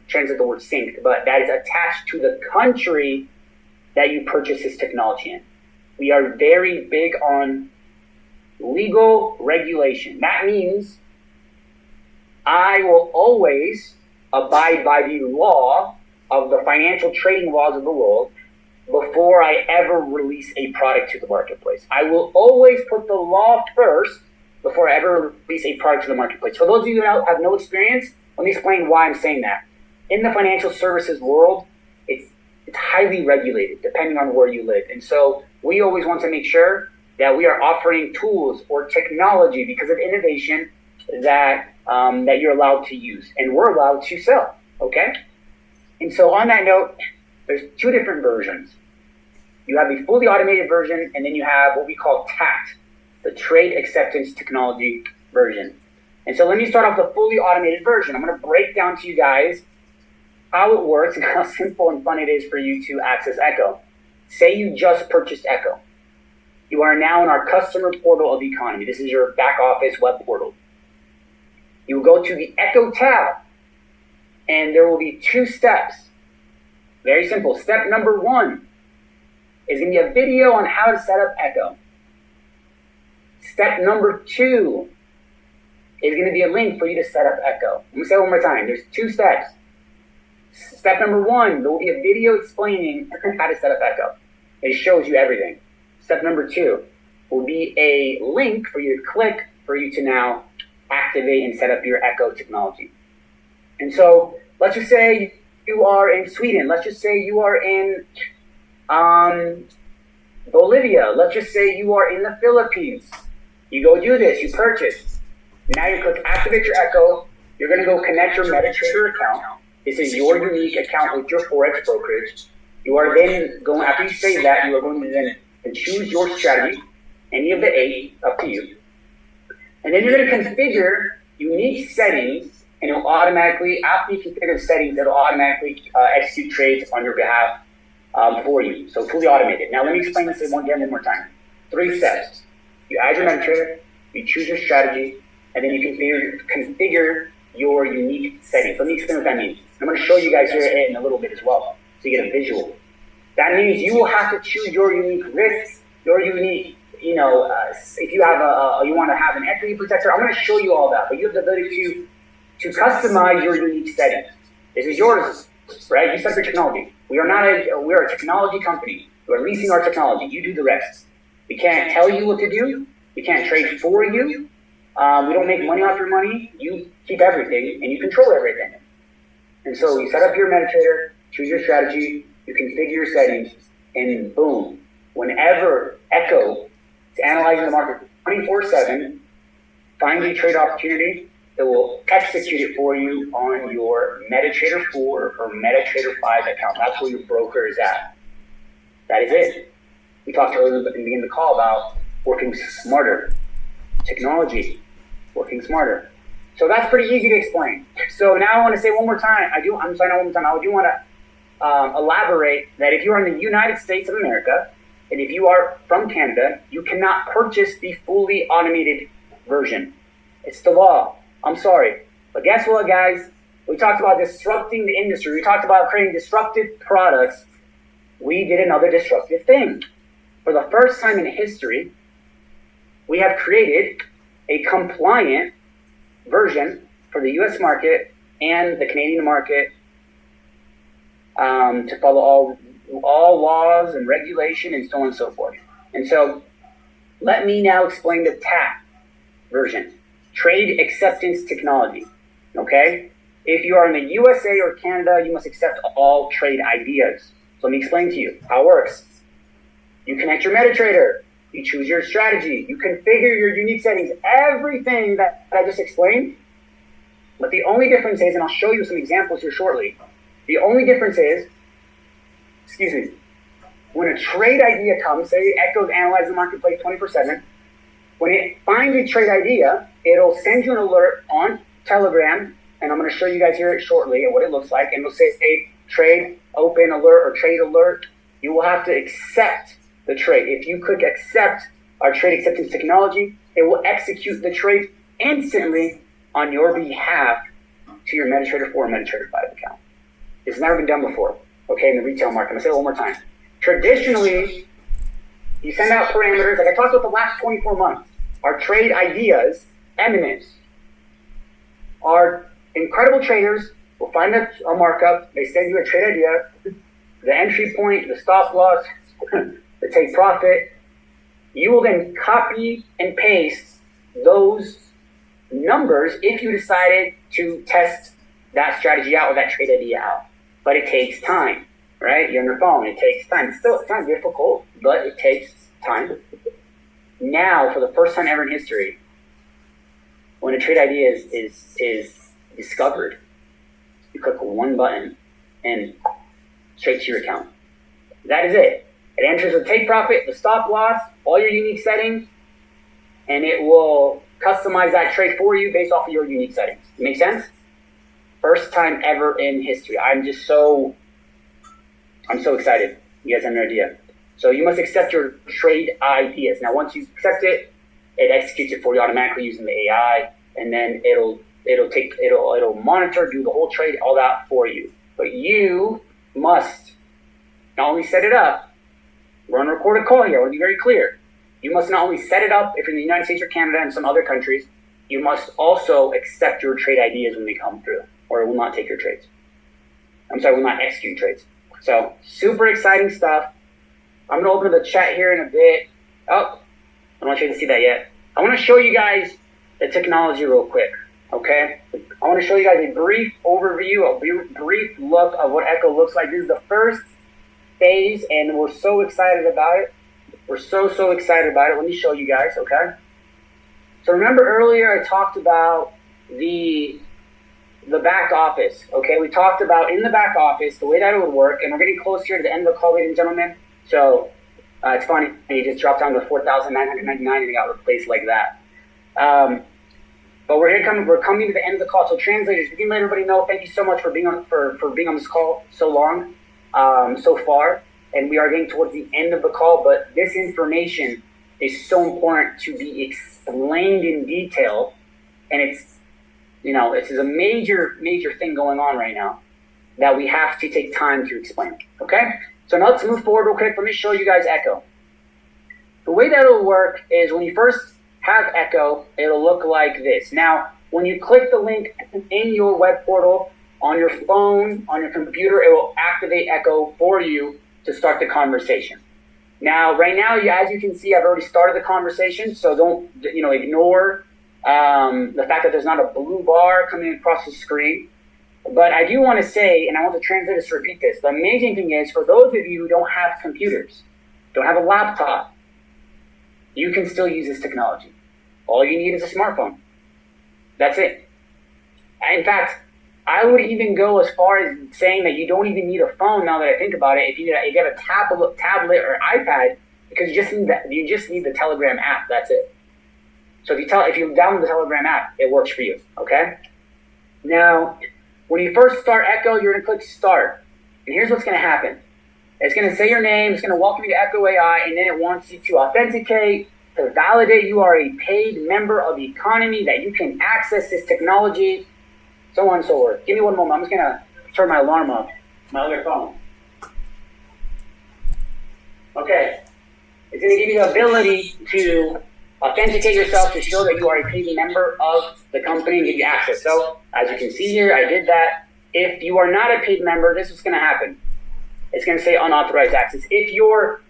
S4: translate the word synced, but that is attached to the country that you purchase this technology in. We are very big on legal regulation. That means I will always abide by the law of the financial trading laws of the world before I ever release a product to the marketplace. I will always put the law first before I ever release a product to the marketplace. For those of you who have no experience, let me explain why I'm saying that. In the financial services world, it's highly regulated depending on where you live. And so we always want to make sure that we are offering tools or technology because of innovation that that you're allowed to use and we're allowed to sell. Okay? And so on that note, there's two different versions. You have the fully automated version, and then you have what we call TACT, the Trade Acceptance Technology version. And so let me start off the fully automated version. I'm going to break down to you guys how it works and how simple and fun it is for you to access Echo. Say you just purchased Echo. You are now in our customer portal of Eaconomy. This is your back office web portal. You will go to the Echo tab, and there will be two steps. Very simple. Step number 1 is going to be a video on how to set up Echo. Step number 2 is going to be a link for you to set up Echo. I'm going to say it one more time. There's 2 steps. Step number 1, there will be a video explaining how to set up Echo. It shows you everything. Step number 2 will be a link for you to click for you to now activate and set up your Echo technology. And so let's just say you are in Sweden. Let's just say you are in Bolivia. Let's just say you are in the Philippines. You go do this. You purchase. Now you click activate your Echo. You're going to go connect your MetaTrader account. This is your unique account with your Forex brokerage. You are then going, after you save that, you are going to then choose your strategy, any of the 8, up to you. And then you're going to configure unique settings, and it'll automatically, after you configure the settings, it'll automatically execute trades on your behalf for you. So fully automated. Now let me explain this one more time. 3 steps. You add your MetaTrader, you choose your strategy, and then you configure your unique settings. Let me explain what that means. I'm going to show you guys here in a little bit as well, so you get a visual. That means you will have to choose your unique risks, your unique, if you have you want to have an equity protector. I'm going to show you all that, but you have the ability to customize your unique settings. This is yours, right? You set up your technology. We are a technology company. We're leasing our technology. You do the rest. We can't tell you what to do. We can't trade for you. We don't make money off your money. You keep everything and you control everything. And so you set up your MetaTrader, choose your strategy, you configure your settings, and boom, whenever Echo is analyzing the market 24/7, finds a trade opportunity, it will execute it for you on your MetaTrader 4 or MetaTrader 5 account. That's where your broker is at. That is it. We talked earlier in the beginning of the call about working smarter, technology, working smarter. So that's pretty easy to explain. So now I want to say one more time. I do want to elaborate that if you are in the United States of America, and if you are from Canada, you cannot purchase the fully automated version. It's the law. I'm sorry. But guess what, guys? We talked about disrupting the industry. We talked about creating disruptive products. We did another disruptive thing. For the first time in history, we have created a compliant version for the U.S. market and the Canadian market to follow all laws and regulation and so on and so forth. And so let me now explain the TAP version, Trade Acceptance Technology. Okay? If you are in the USA or Canada, you must accept all trade ideas. So let me explain to you how it works. You connect your MetaTrader. You choose your strategy. You configure your unique settings. Everything that I just explained. But the only difference is, and I'll show you some examples here shortly. The only difference is, when a trade idea comes, say Echo's analyzing the marketplace 24/7, when it finds a trade idea, it'll send you an alert on Telegram, and I'm going to show you guys here shortly what it looks like, and it'll say, hey, trade open alert or trade alert. You will have to accept the trade. If you click accept our trade acceptance technology, it will execute the trade instantly on your behalf to your MetaTrader 4 or MetaTrader 5 account. It's never been done before, okay, in the retail market. I'm going to say it one more time. Traditionally, you send out parameters, like I talked about the last 24 months. Our trade ideas, eminence, our incredible traders will find a markup, they send you a trade idea, the entry point, the stop loss, the take profit. You will then copy and paste those numbers if you decided to test that strategy out or that trade idea out. But it takes time, right? You're on your phone, it takes time. It's not difficult, but it takes time. now, for the first time ever in history, when a trade idea is discovered, you click one button and straight to your account. That is it. It enters the take profit, the stop loss, all your unique settings, and it will customize that trade for you based off of your unique settings. Make sense? First time ever in history. I'm so excited. You guys have no idea. So you must accept your trade ideas. Now, once you accept it, it executes it for you automatically using the AI, and then it'll monitor, do the whole trade, all that for you. But you must not only set it up. We're on a recorded call here. I want to be very clear. You must not only set it up if you're in the United States or Canada and some other countries, you must also accept your trade ideas when they come through, or it will not take your trades. Will not execute trades. So, super exciting stuff. I'm going to open the chat here in a bit. Oh, I don't want you to see that yet. I want to show you guys the technology real quick, okay? I want to show you guys a brief overview, a brief look of what Echo looks like. This is the first phase, and we're so excited about it. We're so excited about it. Let me show you guys, okay? So remember earlier I talked about the back office, okay? We talked about in the back office, the way that it would work, and we're getting close here to the end of the call, ladies and gentlemen. So it's funny, it just dropped down to 4,999 and it got replaced like that. But we're coming to the end of the call. So translators, we can let everybody know, thank you so much for being on this call so long, so far. And we are getting towards the end of the call, but this information is so important to be explained in detail. And it's a major thing going on right now that we have to take time to explain, okay? So now let's move forward real quick. Let me show you guys Echo. The way that it'll work is when you first have Echo, it'll look like this. Now, when you click the link in your web portal, on your phone, on your computer, it will activate Echo for you to start the conversation. Now, right now, as you can see, I've already started the conversation, so don't ignore the fact that there's not a blue bar coming across the screen. But I do want to say, and I want the translators to repeat this, the amazing thing is, for those of you who don't have computers, don't have a laptop, you can still use this technology. All you need is a smartphone. That's it. In fact, I would even go as far as saying that you don't even need a phone now that I think about it. If you have a tablet or iPad, because you just need the Telegram app. That's it. So if you download the Telegram app, it works for you. Okay. Now, when you first start Echo, you're going to click Start, and here's what's going to happen. It's going to say your name. It's going to welcome you to Echo AI, and then it wants you to authenticate, to validate you are a paid member of Eaconomy, that you can access this technology, so on and so forth. Give me one moment. I'm just going to turn my alarm off, my other phone. Okay. It's going to give you the ability to authenticate yourself to show that you are a paid member of the company and give you access. So, as you can see here, I did that. If you are not a paid member, this is what's going to happen. It's going to say unauthorized access. If your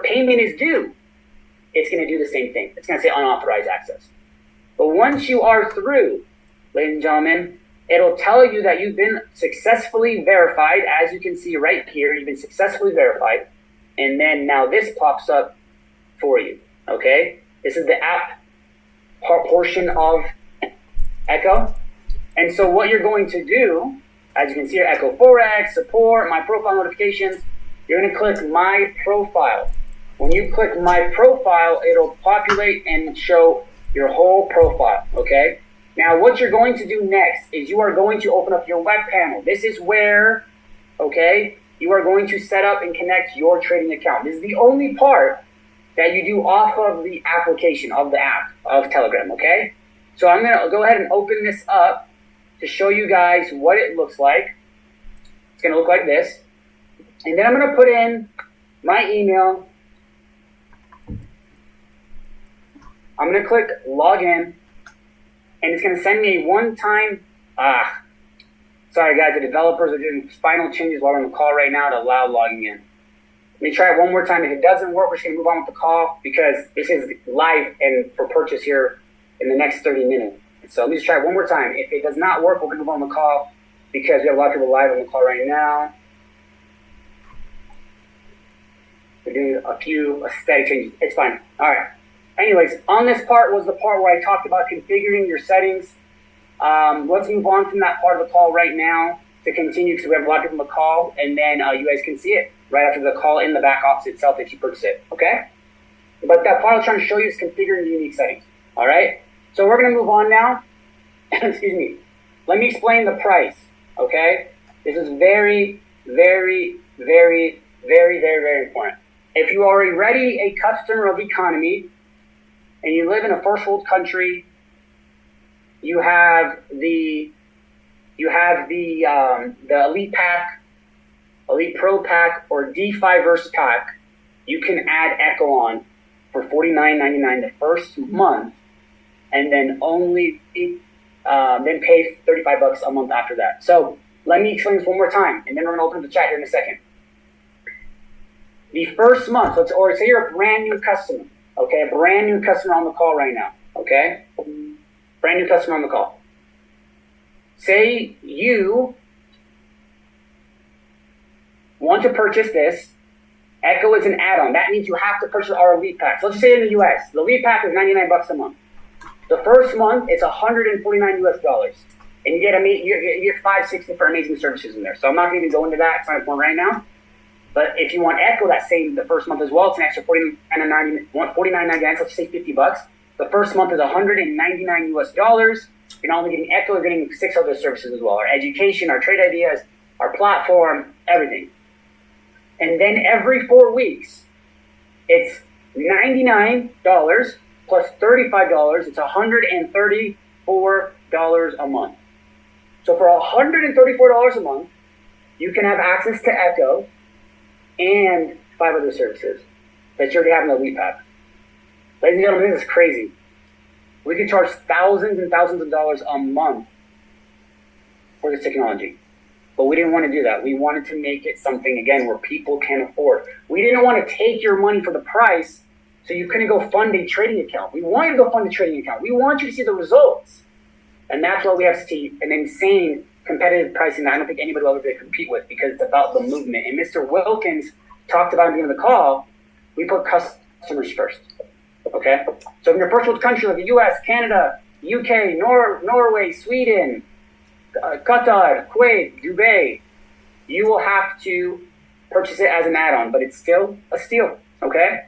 S4: payment is due, it's going to do the same thing. It's going to say unauthorized access. But once you are through, ladies and gentlemen, it'll tell you that you've been successfully verified. As you can see right here, you've been successfully verified. And then now this pops up for you, okay? This is the app portion of Echo. And so what you're going to do, as you can see here, Echo Forex, support, my profile notifications, you're going to click My Profile. When you click My Profile, it'll populate and show your whole profile, okay? Now, what you're going to do next is you are going to open up your web panel. This is where, okay, you are going to set up and connect your trading account. This is the only part that you do off of the application, of the app, of Telegram, okay? So I'm going to go ahead and open this up to show you guys what it looks like. It's going to look like this. And then I'm going to put in my email. I'm going to click Login. And it's going to send me a one-time, sorry guys, the developers are doing final changes while we're on the call right now to allow logging in. Let me try it one more time. If it doesn't work, we're just going to move on with the call because this is live and for purchase here in the next 30 minutes. So let me just try it one more time. If it does not work, we're going to move on the call because we have a lot of people live on the call right now. We're doing a few static changes. It's fine. All right. Anyways, on this part was the part where I talked about configuring your settings. Let's move on from that part of the call right now to continue because we have a lot of people on the call, and then you guys can see it right after the call in the back office itself if you purchase it, okay? But that part I was trying to show you is configuring the unique settings, all right? So we're going to move on now. Excuse me. Let me explain the price, okay? This is very, very, very, very, very, very important. If you are already a customer of Eaconomy and you live in a first world country, you have the Elite Pack, Elite Pro Pack, or D5 Verse Pack. You can add Echo on for $49.99 the first month, and then then pay $35 a month after that. So let me explain this one more time, and then we're gonna open the chat here in a second. The first month, or say you're a brand new customer, okay? A brand new customer on the call right now, okay? Brand new customer on the call. Say you want to purchase this. Echo is an add-on. That means you have to purchase our Elite Pack. So let's just say in the US, the Elite Pack is $99 a month. The first month it's $149 US, and you get 5-6 different amazing services in there. So I'm not going to even go into that. It's not important right now. But if you want Echo, that same the first month as well, it's an extra $49.99. So let's say $50. The first month is $199 US. You're not only getting Echo, you're getting 6 other services as well: our education, our trade ideas, our platform, everything. And then every 4 weeks, it's $99 plus $35. It's $134 a month. So for $134 a month, you can have access to Echo and 5 other services that you already have in the Elite Pack. Ladies and gentlemen, this is crazy. We can charge thousands and thousands of dollars a month for this technology. But we didn't want to do that. We wanted to make it something, again, where people can afford. We didn't want to take your money for the price so you couldn't go fund a trading account. We want you to go fund a trading account. We want you to see the results. And that's why we have an insane competitive pricing that I don't think anybody will ever be able to compete with, because it's about the movement. And Mr. Wilkins talked about at the beginning of the call, we put customers first. Okay? So in your first world country like the US, Canada, UK, Norway, Sweden, Qatar, Kuwait, Dubai, you will have to purchase it as an add-on, but it's still a steal, okay?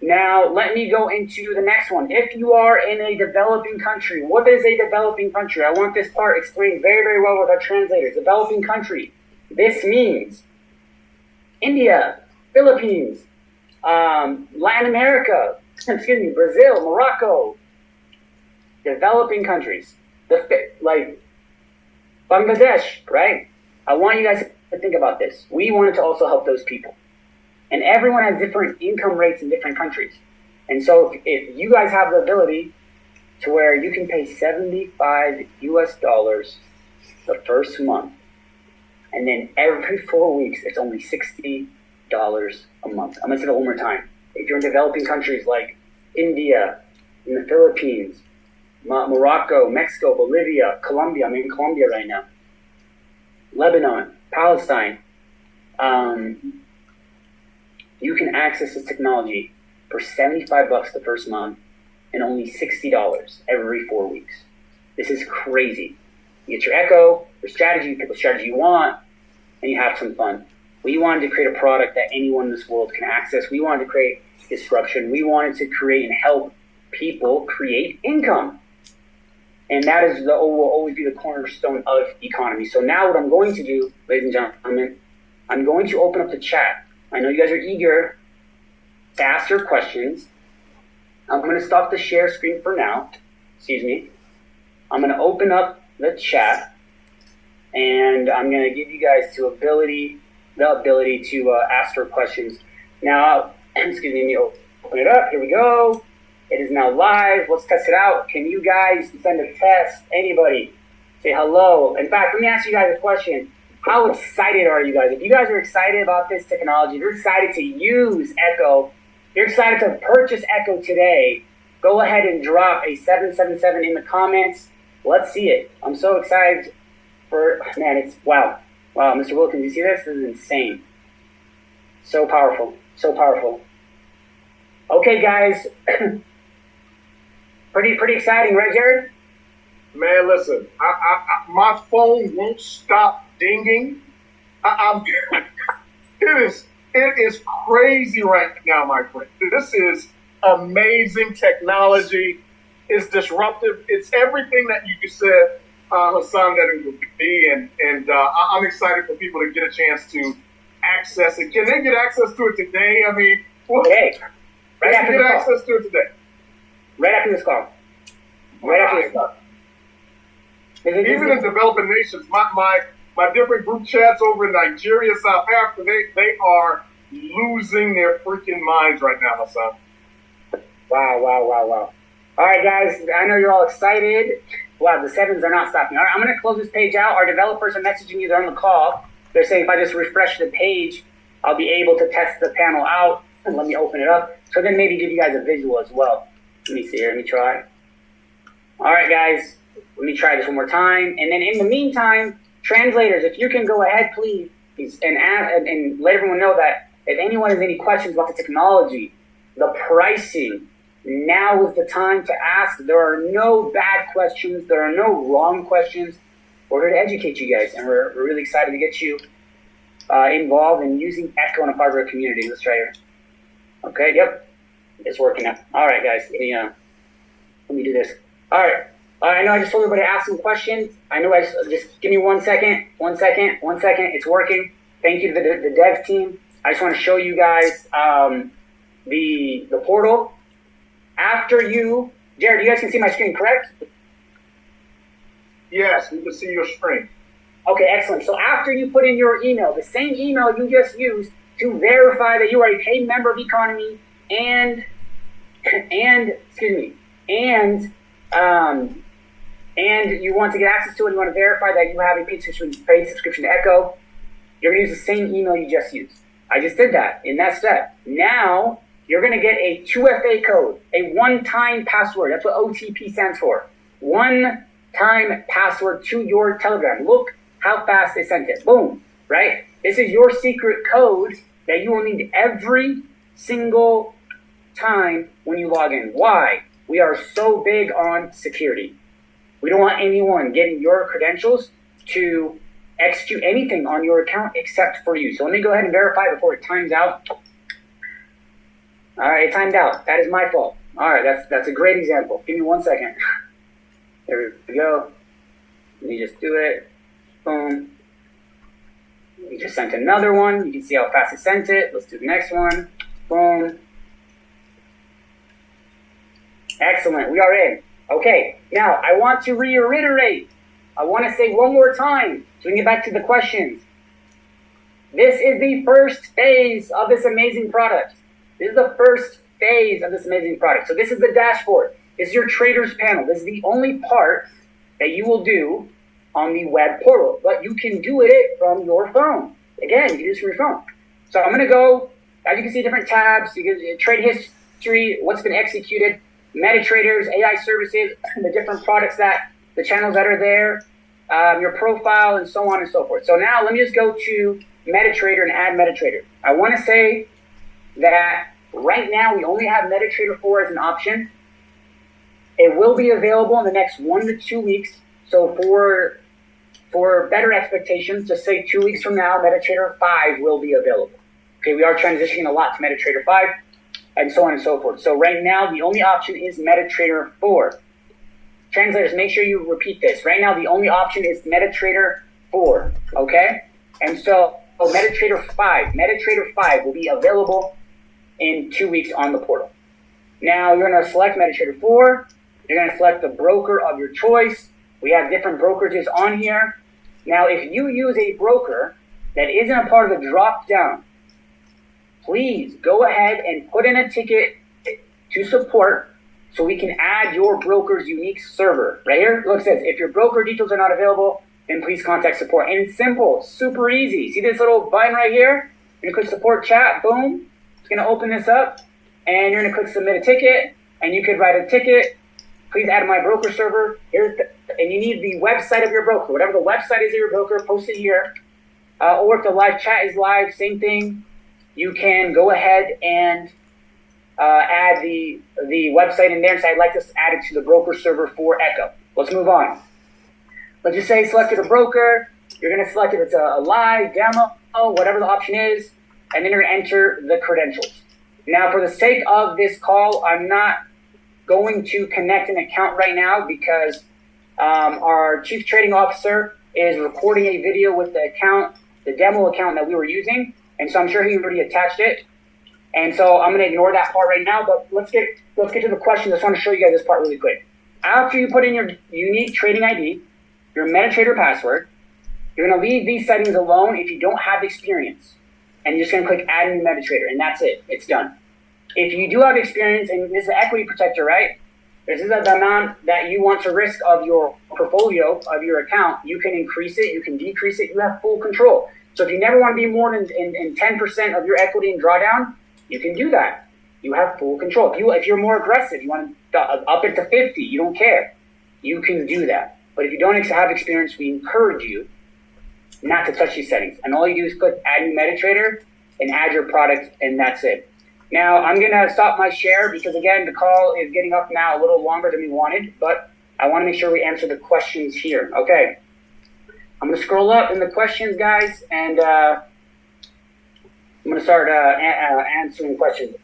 S4: Now, let me go into the next one. If you are in a developing country, what is a developing country? I want this part explained very, very well with our translators. Developing country. This means India, Philippines, Latin America, Brazil, Morocco. Developing countries. Like Bangladesh, right? I want you guys to think about this. We wanted to also help those people. And everyone has different income rates in different countries. And so if you guys have the ability to where you can pay $75 US the first month, and then every 4 weeks, it's only $60 a month. I'm going to say that one more time. If you're in developing countries like India, in the Philippines, Morocco, Mexico, Bolivia, Colombia, I'm in Colombia right now, Lebanon, Palestine, you can access this technology for $75 the first month and only $60 every 4 weeks. This is crazy. You get your Echo, your strategy, you pick the strategy you want, and you have some fun. We wanted to create a product that anyone in this world can access. We wanted to create disruption. We wanted to create and help people create income. And that is will always be the cornerstone of Eaconomy. So now what I'm going to do, ladies and gentlemen, I'm going to open up the chat. I know you guys are eager to ask your questions. I'm going to stop the share screen for now. Excuse me. I'm going to open up the chat, and I'm going to give you guys the ability to ask your questions. Now, excuse me, let me open it up. Here we go. It is now live. Let's test it out. Can you guys send a test? Anybody? Say hello. In fact, let me ask you guys a question. How excited are you guys? If you guys are excited about this technology, if you're excited to use Echo, if you're excited to purchase Echo today, go ahead and drop a 777 in the comments. Let's see it. I'm so excited for, man, it's, wow. Wow, Mr. Wilkins, you see this? This is insane. So powerful. So powerful. Okay, guys. Pretty exciting, right, Jared?
S2: Man, listen, my phone won't stop dinging. I'm it is crazy right now, my friend. This is amazing technology. It's disruptive. It's everything that you just said, Hassan, that it would be. And I'm excited for people to get a chance to access it. Can they get access to it today? I mean,
S4: today. Right after
S2: get
S4: the call.
S2: access to it today.
S4: Right after this call. Right after this call.
S2: Even in developing nations, my different group chats over in Nigeria, South Africa, they are losing their freaking minds right now, Hassan.
S4: Wow. All right, guys, I know you're all excited. Wow, the sevens are not stopping. All right, I'm going to close this page out. Our developers are messaging you. They're on the call. They're saying if I just refresh the page, I'll be able to test the panel out. And let me open it up. So then maybe give you guys a visual as well. Let me see here. Let me try. All right, guys. Let me try this one more time. And then in the meantime, translators, if you can go ahead, please, and let everyone know that if anyone has any questions about the technology, the pricing, now is the time to ask. There are no bad questions. There are no wrong questions. We're here to educate you guys, and we're really excited to get you involved in using Eacho in a part of our community. Let's try here. Okay, yep. It's working now. All right, guys. Let me do this. All right. I know I just told everybody to ask some questions. I know just give me 1 second. 1 second. It's working. Thank you to the dev team. I just want to show you guys the portal. After you, Jared, you guys can see my screen, correct?
S2: Yes, we can see your screen.
S4: Okay, excellent. So after you put in your email, the same email you just used to verify that you are a paid member of Eaconomy and you want to get access to it, you want to verify that you have a paid subscription to Eacho, you're going to use the same email you just used. I just did that in that step. Now, you're going to get a 2FA code, a one-time password. That's what OTP stands for. One-time password to your Telegram. Look how fast they sent it. Boom, right? This is your secret code that you will need every single time when you log in. Why? We are so big on security. We don't want anyone getting your credentials to execute anything on your account except for you. So let me go ahead and verify before it times out. All right, it timed out. That is my fault. All right, that's a great example. Give me 1 second. There we go. Let me just do it. Boom. We just sent another one. You can see how fast it sent it. Let's do the next one. Boom. Excellent. We are in. Okay. Now, I want to reiterate. I want to say one more time so we can get back to the questions. This is the first phase of this amazing product. This is the first phase of this amazing product. So this is the dashboard. This is your traders panel. This is the only part that you will do on the web portal, but you can do it from your phone. Again, you can do this from your phone. So I'm going to go, as you can see, different tabs. You can trade history, what's been executed, MetaTraders, AI services, the different products the channels that are there, your profile, and so on and so forth. So now let me just go to MetaTrader and add MetaTrader. I want to say that right now we only have MetaTrader 4 as an option. It will be available in the next 1 to 2 weeks. So for better expectations, just say 2 weeks from now, MetaTrader 5 will be available. Okay, we are transitioning a lot to MetaTrader 5 and so on and so forth. So right now, the only option is MetaTrader 4. Translators, make sure you repeat this. Right now, the only option is MetaTrader 4, okay? And so MetaTrader 5 will be available in 2 weeks on the portal. Now, you're going to select MetaTrader 4. You're going to select the broker of your choice. We have different brokerages on here. Now, if you use a broker that isn't a part of the drop-down, please go ahead and put in a ticket to support so we can add your broker's unique server. Right here, look, it says, if your broker details are not available, then please contact support. And it's simple, super easy. See this little button right here? You're going to click support chat, boom. It's going to open this up, and you're going to click submit a ticket, and you could write a ticket. Please add my broker server. And you need the website of your broker. Whatever the website is of your broker, post it here. Or if the live chat is live, same thing. You can go ahead and add the website in there and say, I'd like to add it to the broker server for Echo. Let's move on. Let's just say selected a broker. You're going to select if it's a live, demo, whatever the option is, and then you're going to enter the credentials. Now, for the sake of this call, I'm not going to connect an account right now because our chief trading officer is recording a video with the account, the demo account that we were using, and so I'm sure he already attached it. And so I'm going to ignore that part right now, but let's get to the question. I just want to show you guys this part really quick. After you put in your unique trading ID, your MetaTrader password, you're going to leave these settings alone if you don't have experience. And you're just going to click Add New MetaTrader, and that's it. It's done. If you do have experience, and this is an equity protector, right? This is the amount that you want to risk of your portfolio, of your account. You can increase it, you can decrease it, you have full control. So if you never want to be more than 10% of your equity in drawdown, you can do that. You have full control. If you're more aggressive, you want to up it to 50, you don't care. You can do that. But if you don't have experience, we encourage you not to touch these settings. And all you do is click Add New MetaTrader and add your product, and that's it. Now, I'm going to stop my share because, again, the call is getting up now a little longer than we wanted, but I want to make sure we answer the questions here. Okay. I'm going to scroll up in the questions, guys, and I'm going to start answering questions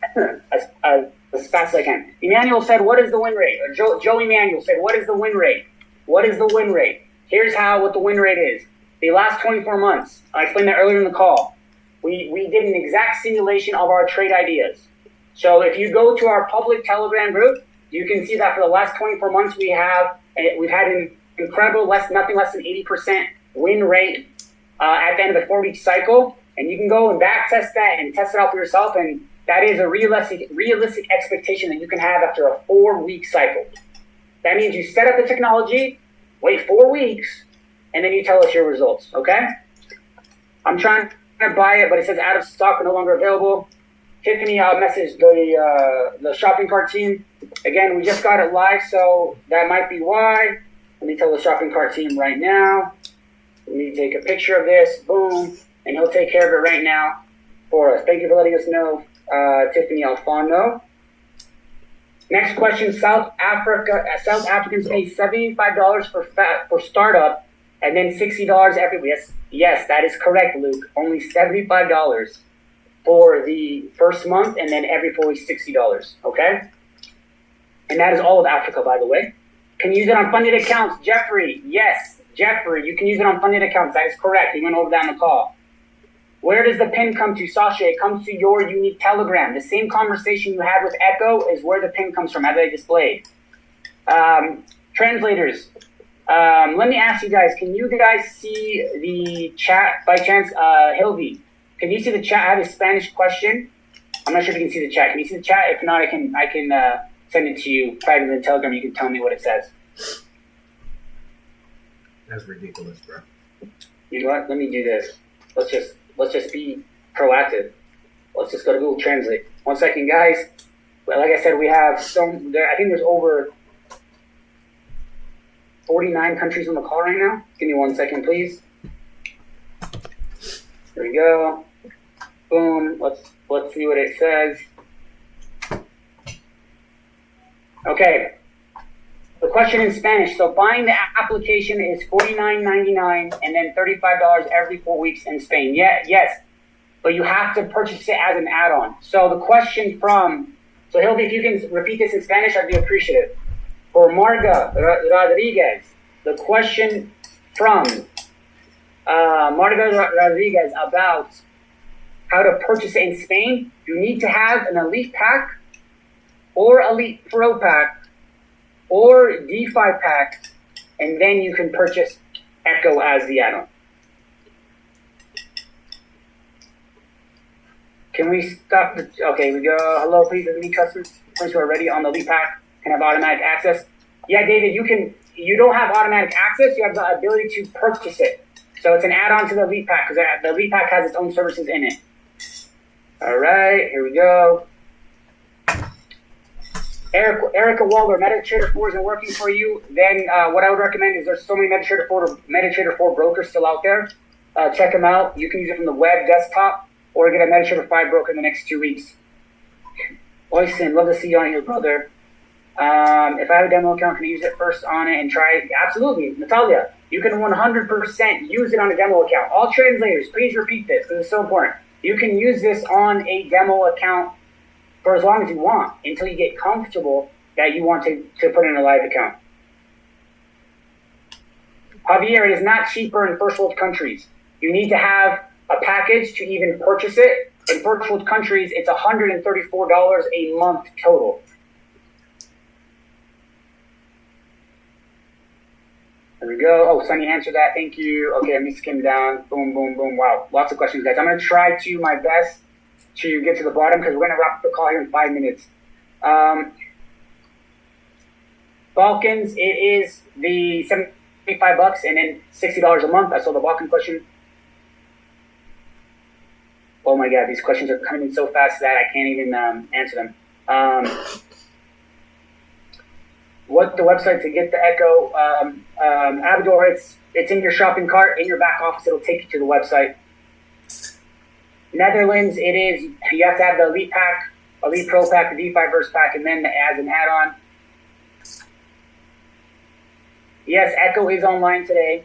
S4: as fast as I can. Emmanuel said, what is the win rate? Or Joe Emmanuel said, what is the win rate? What is the win rate? Here's what the win rate is. The last 24 months, I explained that earlier in the call. We did an exact simulation of our trade ideas. So if you go to our public Telegram group, you can see that for the last 24 months, we've had an incredible nothing less than 80% win rate at the end of the 4-week cycle. And you can go and back test that and test it out for yourself. And that is a realistic expectation that you can have after a 4-week cycle. That means you set up the technology, wait 4 weeks, and then you tell us your results, okay? I'm trying to buy it, but it says out of stock, no longer available. Tiffany messaged the shopping cart team. Again, we just got it live, so that might be why. Let me tell the shopping cart team right now. Let me take a picture of this, boom, and he'll take care of it right now for us. Thank you for letting us know, Tiffany Alfano. Next question, South Africans pay $75 for startup and then $60 every week. Yes, that is correct, Luke. Only $75 for the first month, and then every 4 weeks, $60, okay? And that is all of Africa, by the way. Can you use it on funded accounts? Jeffrey, yes. Jeffrey, you can use it on funded accounts. That is correct. We went over that on the call. Where does the pin come to, Sasha? It comes to your unique Telegram. The same conversation you had with Echo is where the pin comes from, as I displayed. Translators. Let me ask you guys, can you guys see the chat by chance? Hilvi, can you see the chat? I have a Spanish question. I'm not sure if you can see the chat. Can you see the chat? If not, I can send it to you private in the Telegram. You can tell me what it says.
S5: That's ridiculous, bro.
S4: You know what? Let me do this. Let's just be proactive. Let's just go to Google Translate. 1 second, guys. Well, like I said, we have I think there's over 49 countries on the call right now. Give me 1 second, please. There we go. Boom. Let's see what it says. Okay. The question in Spanish. So buying the application is $49.99 and then $35 every 4 weeks in Spain. Yeah, yes. But you have to purchase it as an add-on. So the question so Hildy, if you can repeat this in Spanish, I'd be appreciative. For Marga Rodriguez, the question from Marga Rodriguez about how to purchase it in Spain, you need to have an Elite Pack or Elite Pro Pack or DeFi Pack, and then you can purchase Echo as the add-on. Can we stop okay, we go, hello, please, any customers who are already on the Elite Pack can have automatic access. Yeah, David, you don't have automatic access, you have the ability to purchase it. So it's an add-on to the Elite Pack, because the Elite Pack has its own services in it. All right, here we go. Erica Waller, MetaTrader 4 isn't working for you, then what I would recommend is there's so many MetaTrader 4 brokers still out there. Check them out. You can use it from the web, desktop, or get a MetaTrader 5 broker in the next 2 weeks. Oysten, love to see you on here, brother. If I have a demo account, can I use it first on it and try it? Absolutely. Natalia, you can 100% use it on a demo account. All translators, please repeat this because it's so important. You can use this on a demo account for as long as you want until you get comfortable that you want to put in a live account. Javier, it is not cheaper in first world countries. You need to have a package to even purchase it. In first world countries, it's $134 a month total. There we go. Oh, Sunny answered that. Thank you. Okay, let me skim down. Boom, boom, boom. Wow, lots of questions, guys. I'm going to try to my best to get to the bottom because we're going to wrap up the call here in 5 minutes. Balkans, it is the $75 and then $60 a month. I saw the Balkan question. Oh my God, these questions are coming in so fast that I can't even answer them. What the website to get the Echo? Abdor, it's in your shopping cart, in your back office. It'll take you to the website. Netherlands, it is, you have to have the Elite Pack, Elite Pro Pack, the V5 Verse Pack, and then as an add-on. Yes, Echo is online today.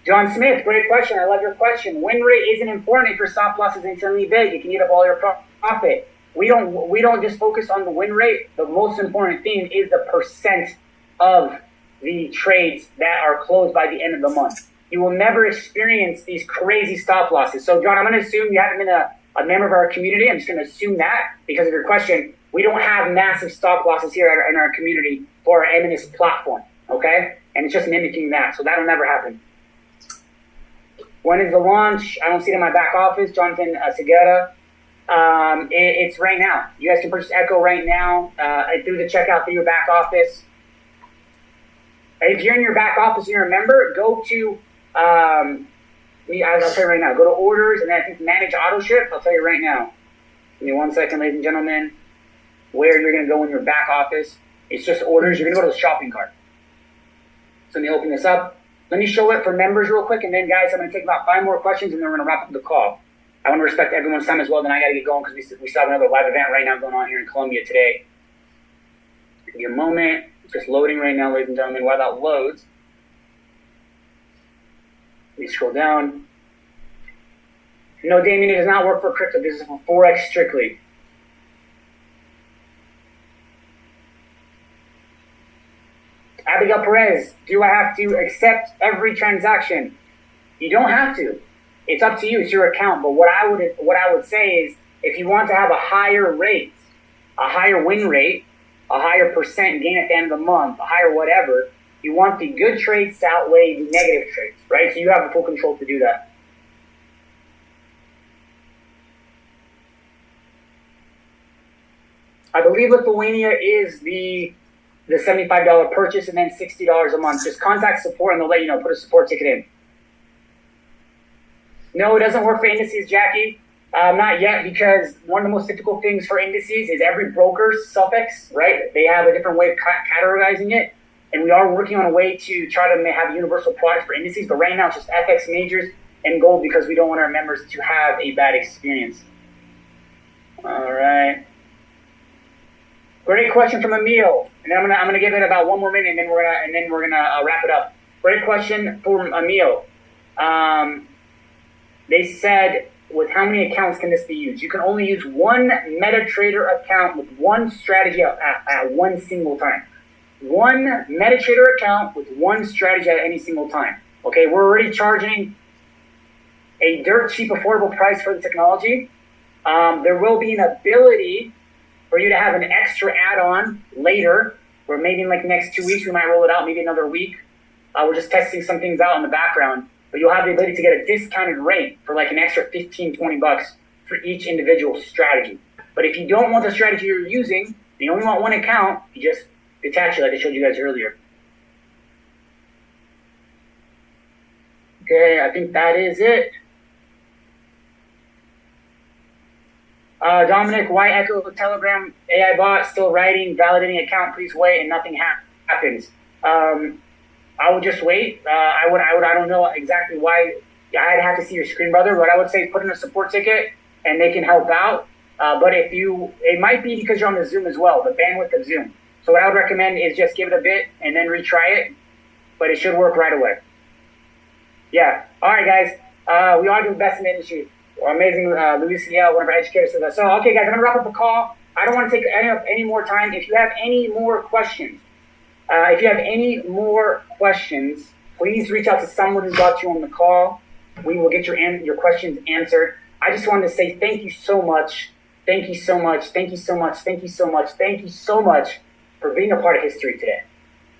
S4: John Smith, great question. I love your question. Win rate isn't important if your stop loss is insanely big. You can eat up all your profit. We don't just focus on the win rate. The most important thing is the percent of the trades that are closed by the end of the month. You will never experience these crazy stop losses. So, John, I'm going to assume you haven't been a member of our community. I'm just going to assume that because of your question. We don't have massive stop losses here in our community for our Eminus platform, okay? And it's just mimicking that, so that'll never happen. When is the launch? I don't see it in my back office. Jonathan Segura. It's right now. You guys can purchase Echo right now through the checkout through your back office. If you're in your back office and you're a member, go to, I'll tell you right now, go to orders and then I think manage auto ship. I'll tell you right now. Give me 1 second, ladies and gentlemen, where you're going to go in your back office. It's just orders. You're going to go to the shopping cart. So let me open this up. Let me show it for members real quick, and then, guys, I'm going to take about 5 more questions, and then we're going to wrap up the call. I want to respect everyone's time as well. Then I got to get going because we still have another live event right now going on here in Colombia today. Give me a moment. It's just loading right now, ladies and gentlemen. While that loads, let me scroll down. No, Damien, it does not work for crypto. This is for Forex strictly. Abigail Perez, do I have to accept every transaction? You don't have to. It's up to you. It's your account. But what I would say is, if you want to have a higher rate, a higher win rate, a higher percent gain at the end of the month, a higher whatever, you want the good trades to outweigh the negative trades, right? So you have the full control to do that. I believe Lithuania is the $75 purchase and then $60 a month. Just contact support and they'll let you know. Put a support ticket in. No, it doesn't work for indices, Jackie. Not yet, because one of the most difficult things for indices is every broker's suffix, right? They have a different way of categorizing it. And we are working on a way to try to have universal products for indices. But right now, it's just FX majors and gold because we don't want our members to have a bad experience. All right. Great question from Emil, and then I'm gonna give it about 1 more minute, and then we're gonna wrap it up. Great question from Emil. They said, with how many accounts can this be used? You can only use one MetaTrader account with one strategy at one single time. One MetaTrader account with one strategy at any single time. Okay, we're already charging a dirt cheap, affordable price for the technology. There will be an ability for you to have an extra add-on later, or maybe in like the next 2 weeks, we might roll it out, maybe another week. We're just testing some things out in the background, but you'll have the ability to get a discounted rate for like an extra $15-20 for each individual strategy. But if you don't want the strategy you're using, and you only want one account, you just detach it like I showed you guys earlier. Okay, I think that is it. Dominic, why Echo Telegram AI bot still writing, validating account? Please wait, and nothing happens. I would just wait. I don't know exactly why. I'd have to see your screen, brother. But I would say put in a support ticket and they can help out. But it might be because you're on the Zoom as well, the bandwidth of Zoom. So what I would recommend is just give it a bit and then retry it, but it should work right away. Yeah. All right, guys. We are doing best in the industry. Amazing, Luis Ciel, one of our educators said that. So, okay, guys, I'm going to wrap up the call. I don't want to take any more time. If you have any more questions, please reach out to someone who got you on the call. We will get your questions answered. I just wanted to say thank you so much. Thank you so much. Thank you so much. Thank you so much. Thank you so much for being a part of history today.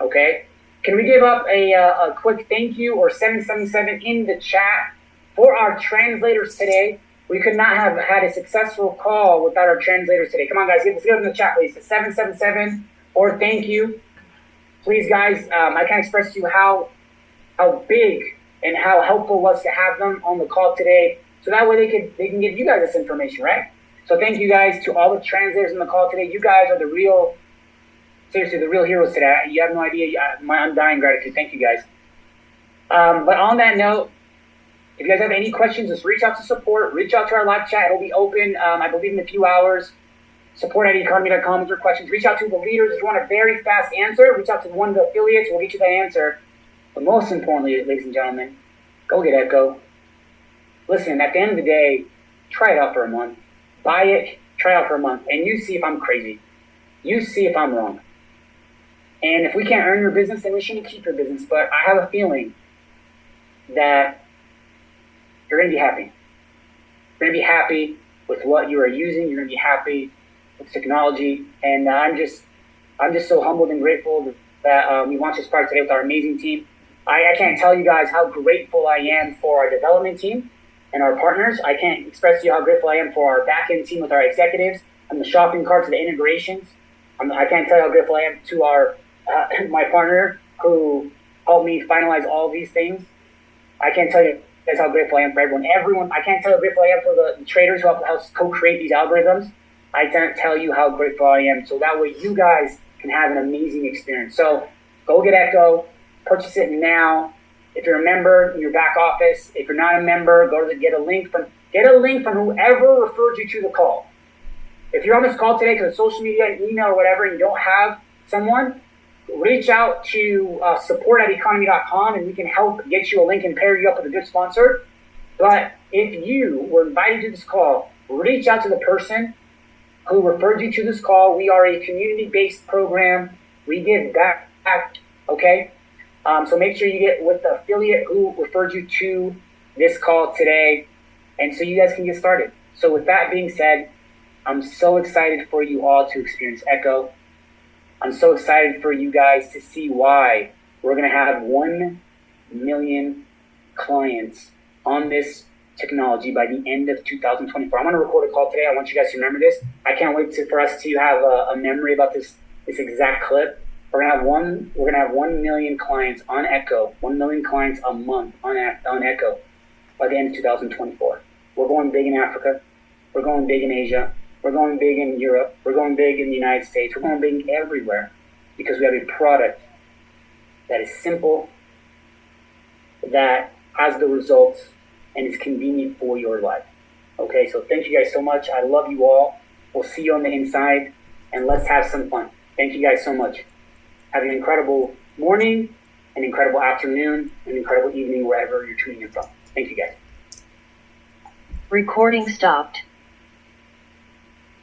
S4: Okay? Can we give up a quick thank you or 777 in the chat for our translators today? We could not have had a successful call without our translators today. Come on, guys. Let's give them in the chat, please. 777 or thank you. Please, guys, I can't express to you how big and how helpful it was to have them on the call today. So that way they can give you guys this information, right? So thank you guys to all the translators on the call today. You guys are the real heroes today. You have no idea my undying gratitude. Thank you guys. But on that note, if you guys have any questions, just reach out to support, reach out to our live chat. It'll be open, I believe, in a few hours. Support@eaconomy.com with your questions. Reach out to the leaders if you want a very fast answer. Reach out to one of the affiliates. We'll get you that answer. But most importantly, ladies and gentlemen, go get Echo. Listen, at the end of the day, try it out for a month. Buy it, try it out for a month, and you see if I'm crazy. You see if I'm wrong. And if we can't earn your business, then we shouldn't keep your business. But I have a feeling that you're going to be happy. You're going to be happy with what you are using. You're going to be happy with technology. And I'm just so humbled and grateful that we launched this product today with our amazing team. I can't tell you guys how grateful I am for our development team and our partners. I can't express to you how grateful I am for our back-end team with our executives and the shopping carts and the integrations. I can't tell you how grateful I am to our my partner who helped me finalize all these things. I can't tell you guys how grateful I am for everyone. I can't tell you how grateful I am for the traders who helped us co-create these algorithms. I can't tell you how grateful I am. So that way you guys can have an amazing experience. So go get Echo. Purchase it now. If you're a member in your back office, if you're not a member, get a link from whoever referred you to the call. If you're on this call today because of social media and email or whatever, and you don't have someone, reach out to support@eaconomy.com and we can help get you a link and pair you up with a good sponsor. But if you were invited to this call, reach out to the person who referred you to this call. We are a community-based program. We give back, okay? So make sure you get with the affiliate who referred you to this call today, and so you guys can get started. So with that being said, I'm so excited for you all to experience Echo. I'm so excited for you guys to see why we're going to have 1 million clients on this technology by the end of 2024. I'm going to record a call today. I want you guys to remember this. I can't wait for us to have a memory about this exact clip. We're gonna have 1 million clients on Echo, 1 million clients a month on Echo by the end of 2024. We're going big in Africa. We're going big in Asia. We're going big in Europe. We're going big in the United States. We're going big everywhere because we have a product that is simple, that has the results, and is convenient for your life. Okay, so thank you guys so much. I love you all. We'll see you on the inside, and let's have some fun. Thank you guys so much. Have an incredible morning, an incredible afternoon, an incredible evening, wherever you're tuning in from. Thank you guys.
S3: Recording stopped.